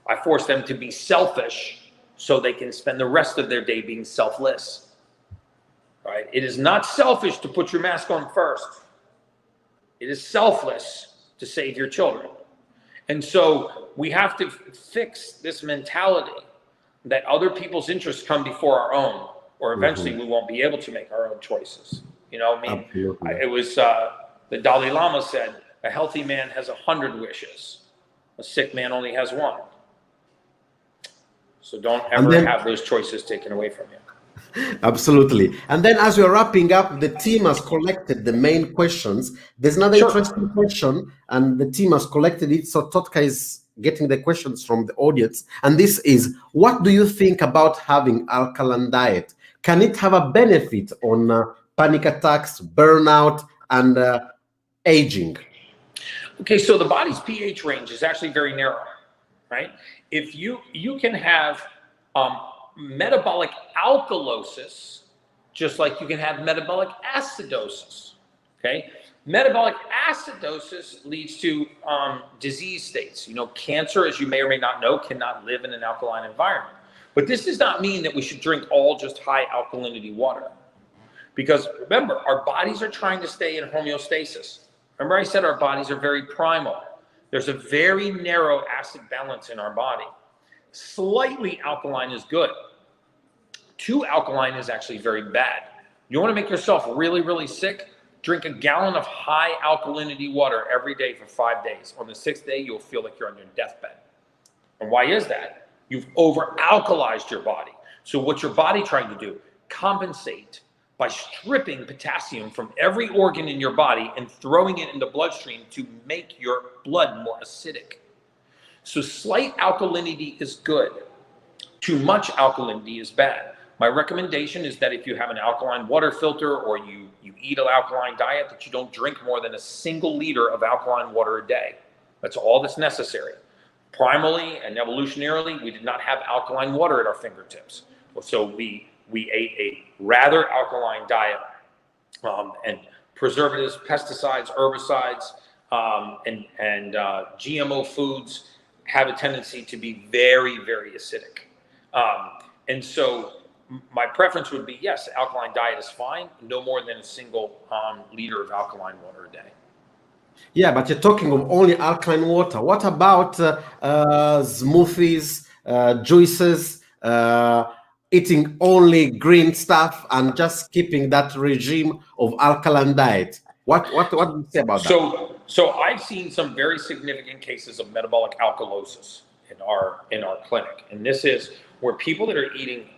I force them to be selfish so they can spend the rest of their day being selfless, right? It is not selfish to put your mask on first. It is selfless to save your children. And so we have to fix this mentality that other people's interests come before our own, or eventually we won't be able to make our own choices. You know, I mean, it was the Dalai Lama said, a healthy man has 100 wishes. A sick man only has one. So don't ever have those choices taken away from you. Absolutely. And then as we're wrapping up, the team has collected the main questions. There's another interesting question, and the team has collected it. So Totka is getting the questions from the audience. And this is, what do you think about having alkaline diet? Can it have a benefit on panic attacks, burnout, and aging? Okay, so the body's pH range is actually very narrow, right? If you can have metabolic alkalosis, just like you can have metabolic acidosis, okay? Metabolic acidosis leads to disease states. You know, cancer, as you may or may not know, cannot live in an alkaline environment. But this does not mean that we should drink all just high alkalinity water. Because remember, our bodies are trying to stay in homeostasis. Remember I said our bodies are very primal. There's a very narrow acid balance in our body. Slightly alkaline is good. Too alkaline is actually very bad. You want to make yourself really, really sick? Drink a gallon of high alkalinity water every day for 5 days. On the 6th day, you'll feel like you're on your deathbed. And why is that? You've over-alkalized your body. So what's your body trying to do? Compensate by stripping potassium from every organ in your body and throwing it in the bloodstream to make your blood more acidic. So slight alkalinity is good. Too much alkalinity is bad. My recommendation is that if you have an alkaline water filter or you eat an alkaline diet, that you don't drink more than a single liter of alkaline water a day. That's all that's necessary. Primally and evolutionarily, we did not have alkaline water at our fingertips. So we ate a rather alkaline diet, and preservatives, pesticides, herbicides, and GMO foods have a tendency to be very, very acidic. And so my preference would be, yes, alkaline diet is fine, no more than a single liter of alkaline water a day. Yeah, but you're talking of only alkaline water. What about smoothies, juices, eating only green stuff and just keeping that regime of alkaline diet? What do you say about that? So I've seen some very significant cases of metabolic alkalosis in our clinic, and this is where people that are eating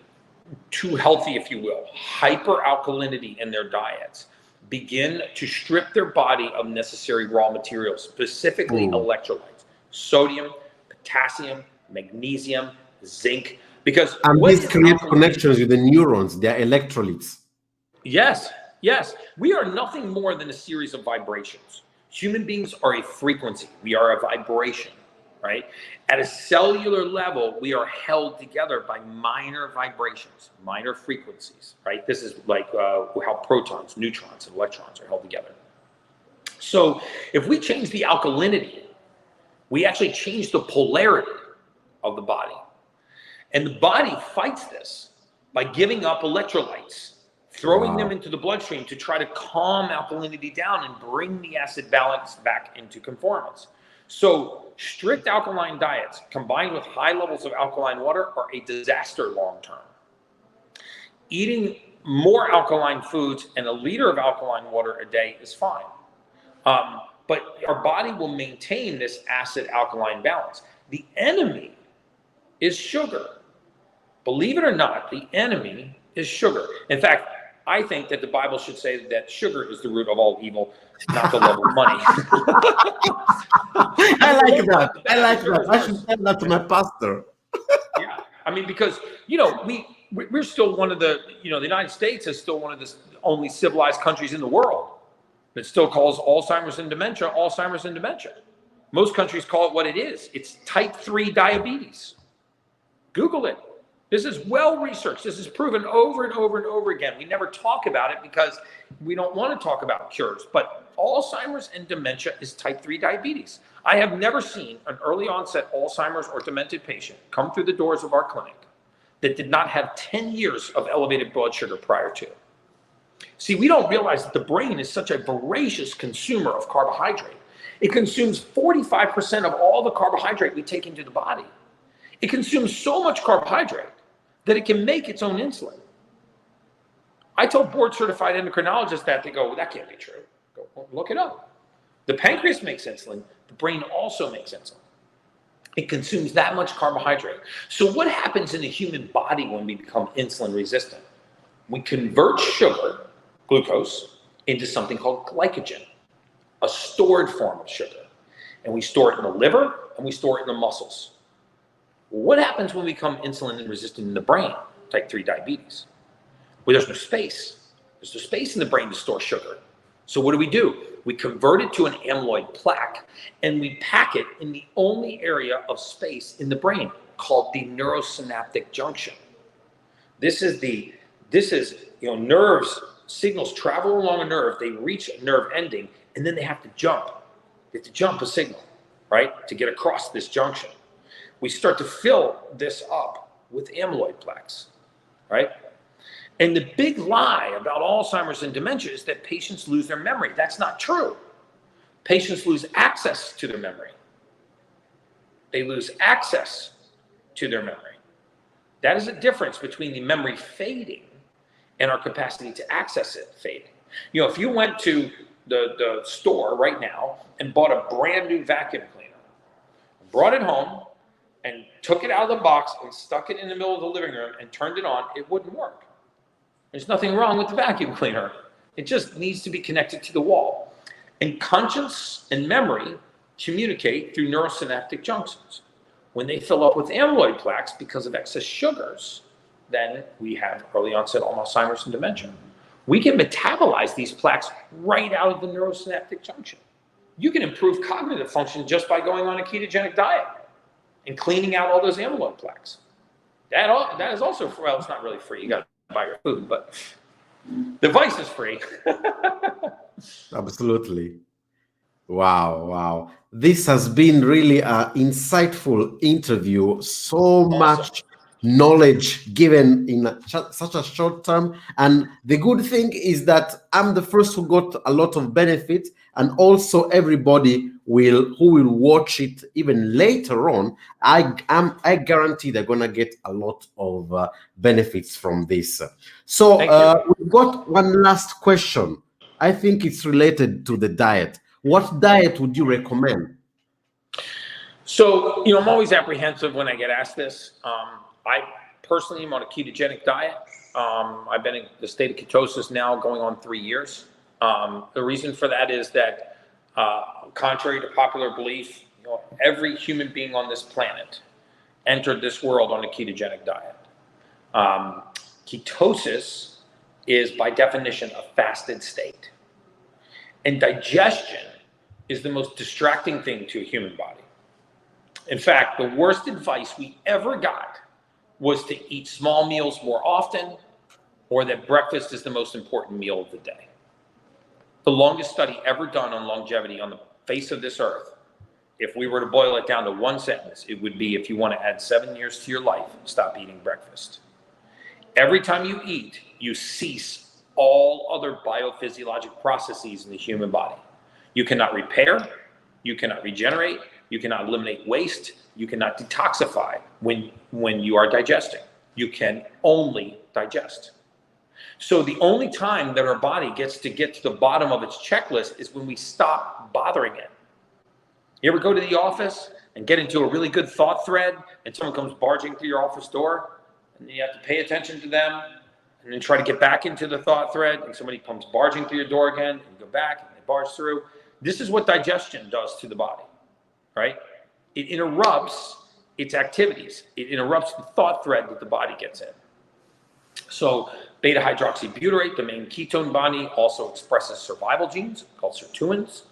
too healthy, if you will, hyperalkalinity in their diets, begin to strip their body of necessary raw materials, specifically electrolytes, sodium, potassium, magnesium, zinc, because these create connections with the neurons, they're electrolytes. Yes, yes. We are nothing more than a series of vibrations. Human beings are a frequency. We are a vibration, right? At a cellular level, we are held together by minor vibrations, minor frequencies, right? This is like how protons, neutrons, and electrons are held together. So if we change the alkalinity, we actually change the polarity of the body. And the body fights this by giving up electrolytes, throwing them into the bloodstream to try to calm alkalinity down and bring the acid balance back into conformance. So strict alkaline diets combined with high levels of alkaline water are a disaster long-term. Eating more alkaline foods and a liter of alkaline water a day is fine. But our body will maintain this acid-alkaline balance. The enemy is sugar. Believe it or not, the enemy is sugar. In fact, I think that the Bible should say that sugar is the root of all evil, not the love of money. I like that. I should tell that to my pastor. Yeah, I mean, because, you know, we're still one of the, you know, the United States is still one of the only civilized countries in the world that still calls Alzheimer's and dementia. Most countries call it what it is. It's type 3 diabetes. Google it. This is well researched. This is proven over and over and over again. We never talk about it because we don't want to talk about cures. But Alzheimer's and dementia is type 3 diabetes. I have never seen an early onset Alzheimer's or demented patient come through the doors of our clinic that did not have 10 years of elevated blood sugar prior to. See, we don't realize that the brain is such a voracious consumer of carbohydrate. It consumes 45% of all the carbohydrate we take into the body. It consumes so much carbohydrate that it can make its own insulin. I told board certified endocrinologists that. They go, well, that can't be true. I go, well, look it up. The pancreas makes insulin. The brain also makes insulin. It consumes that much carbohydrate. So what happens in the human body when we become insulin resistant? We convert sugar, glucose, into something called glycogen, a stored form of sugar. And we store it in the liver and we store it in the muscles. What happens when we become insulin resistant in the brain, type 3 diabetes? Well, there's no space. There's no space in the brain to store sugar. So what do? We convert it to an amyloid plaque and we pack it in the only area of space in the brain called the neurosynaptic junction. This is nerves, signals travel along a nerve, they reach a nerve ending, and then they have to jump. They have to jump a signal, right, to get across this junction. We start to fill this up with amyloid plaques, right? And the big lie about Alzheimer's and dementia is that patients lose their memory. That's not true. Patients lose access to their memory. They lose access to their memory. That is a difference between the memory fading and our capacity to access it fading. You know, if you went to the store right now and bought a brand new vacuum cleaner, brought it home and took it out of the box and stuck it in the middle of the living room and turned it on, it wouldn't work. There's nothing wrong with the vacuum cleaner. It just needs to be connected to the wall. And conscience and memory communicate through neurosynaptic junctions. When they fill up with amyloid plaques because of excess sugars, then we have early onset Alzheimer's and dementia. We can metabolize these plaques right out of the neurosynaptic junction. You can improve cognitive function just by going on a ketogenic diet and cleaning out all those amyloid plaques. That is also, well, it's not really free. You got to buy your food, but the device is free. Absolutely. Wow. This has been really an insightful interview. So much knowledge given in such a short term. And the good thing is that I'm the first who got a lot of benefit, and also everybody who will watch it even later on, I guarantee they're gonna get a lot of benefits from this. So we've got one last question. I think it's related to the diet. What diet would you recommend? So, I'm always apprehensive when I get asked this. I personally am on a ketogenic diet. I've been in the state of ketosis now going on 3 years. The reason for that is that, contrary to popular belief, every human being on this planet entered this world on a ketogenic diet. Ketosis is by definition a fasted state. And digestion is the most distracting thing to a human body. In fact, the worst advice we ever got was to eat small meals more often, or that breakfast is the most important meal of the day. The longest study ever done on longevity on the face of this earth, if we were to boil it down to one sentence, it would be, if you want to add 7 years to your life, stop eating breakfast. Every time you eat, you cease all other biophysiologic processes in the human body. You cannot repair, you cannot regenerate, you cannot eliminate waste, you cannot detoxify when you are digesting. You can only digest. So the only time that our body gets to the bottom of its checklist is when we stop bothering it. You ever go to the office and get into a really good thought thread and someone comes barging through your office door and you have to pay attention to them and then try to get back into the thought thread, and somebody comes barging through your door again and go back and they barge through? This is what digestion does to the body, right? It interrupts its activities. It interrupts the thought thread that the body gets in. So beta hydroxybutyrate, the main ketone body, also expresses survival genes called sirtuins.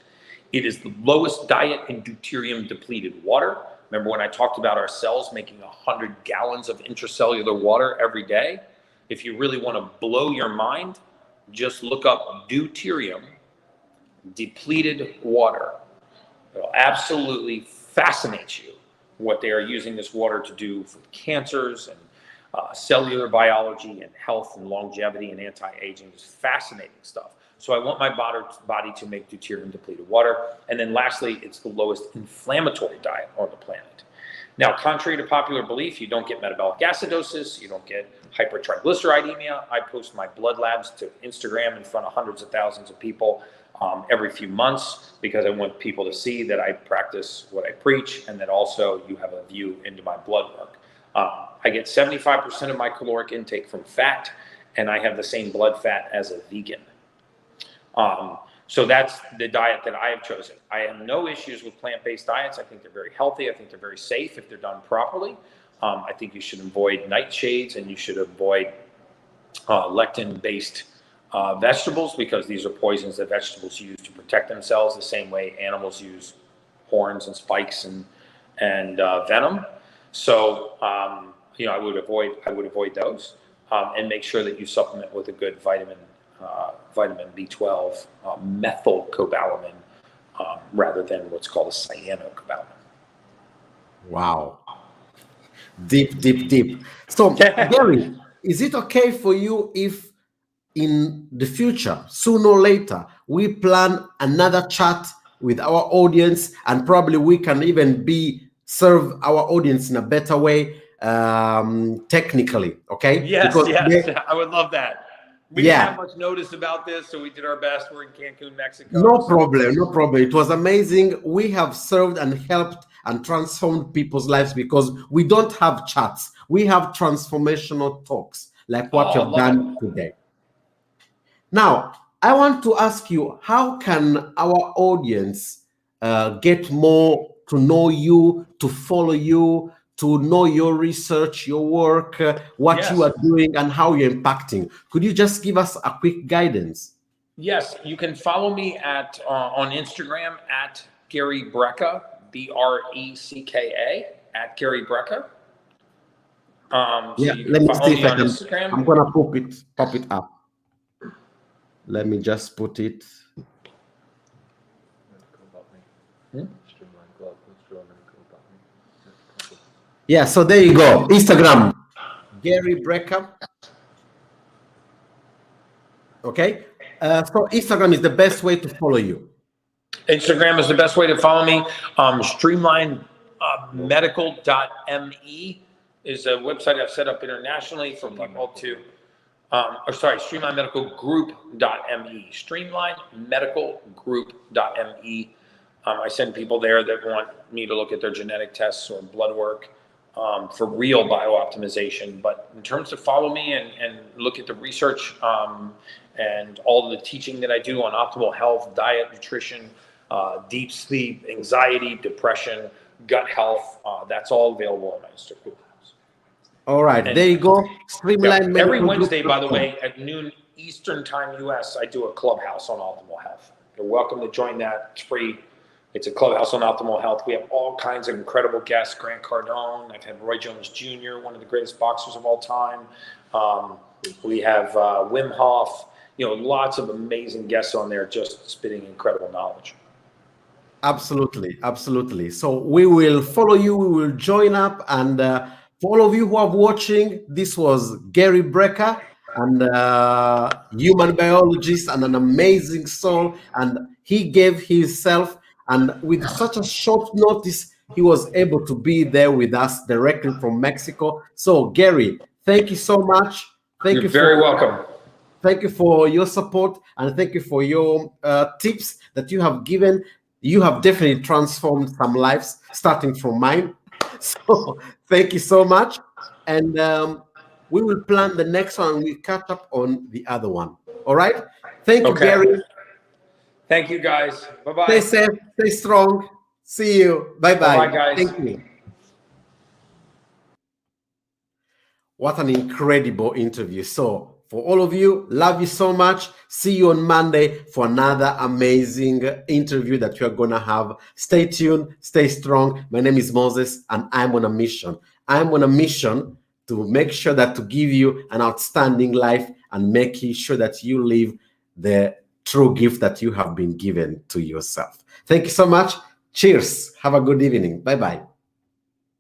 It is the lowest diet in deuterium depleted water. Remember when I talked about our cells making 100 gallons of intracellular water every day? If you really want to blow your mind, just look up deuterium depleted water. It'll absolutely fascinate you what they are using this water to do for cancers and cellular biology and health and longevity and anti-aging. It's fascinating stuff. So I want my body to make deuterium depleted water. And then lastly, it's the lowest inflammatory diet on the planet. Now, contrary to popular belief, you don't get metabolic acidosis, you don't get hypertriglyceridemia. I post my blood labs to Instagram in front of hundreds of thousands of people every few months, because I want people to see that I practice what I preach, and that also you have a view into my blood work. I get 75% of my caloric intake from fat, and I have the same blood fat as a vegan. So that's the diet that I have chosen. I have no issues with plant-based diets. I think they're very healthy. I think they're very safe if they're done properly. I think you should avoid nightshades, and you should avoid lectin-based vegetables, because these are poisons that vegetables use to protect themselves the same way animals use horns and spikes and venom. So I would avoid those, and make sure that you supplement with a good vitamin B12, methylcobalamin, rather than what's called a cyanocobalamin. Wow. Deep. So, Gary, is it okay for you if in the future, sooner or later, we plan another chat with our audience, and probably we can even serve our audience in a better way, technically, okay? Yes, I would love that. We didn't have much notice about this, so we did our best. We're in Cancun, Mexico. No problem. It was amazing. We have served and helped and transformed people's lives, because we don't have chats. We have transformational talks like what you've done today. Now, I want to ask you, how can our audience get more to know you, to follow you, to know your research, your work, what you are doing, and how you're impacting? Could you just give us a quick guidance? Yes, you can follow me on Instagram at Gary Brecka, Brecka, at Gary Brecka. Let me see if I can. Instagram. I'm gonna pop it up. Let me just put it. Yeah, so there you go. Instagram, Gary Brecka. Okay. So Instagram is the best way to follow you. Instagram is the best way to follow me. Streamline medical.me is a website I've set up internationally for people to, streamlinemedicalgroup.me. Streamlinemedicalgroup.me. I send people there that want me to look at their genetic tests or blood work for real biooptimization. But in terms of follow me and look at the research and all of the teaching that I do on optimal health, diet, nutrition, deep sleep, anxiety, depression, gut health, that's all available on my Instagram. All right, there you go. Streamline every Wednesday, by the way, at noon Eastern Time US, I do a clubhouse on optimal health. You're welcome to join that. It's free. It's a clubhouse on optimal health. We have all kinds of incredible guests. Grant Cardone. I've had Roy Jones Jr., one of the greatest boxers of all time. We have Wim Hof. Lots of amazing guests on there, just spitting incredible knowledge. Absolutely. So we will follow you. We will join up. And for all of you who are watching, this was Gary Brecka, and human biologist and an amazing soul. And he gave himself, and with such a short notice, he was able to be there with us directly from Mexico. So Gary, thank you so much. You're very welcome. Thank you for your support, and thank you for your tips that you have given. You have definitely transformed some lives, starting from mine. So thank you so much. And we will plan the next one. We'll catch up on the other one. All right? Thank you, Gary. Thank you, guys. Bye-bye. Stay safe. Stay strong. See you. Bye-bye. Bye, guys. Thank you. What an incredible interview. So for all of you, love you so much. See you on Monday for another amazing interview that you're going to have. Stay tuned. Stay strong. My name is Moses, and I'm on a mission. I'm on a mission to make sure that to give you an outstanding life and making sure that you live the true gift that you have been given to yourself. Thank you so much. Cheers. Have a good evening. Bye-bye.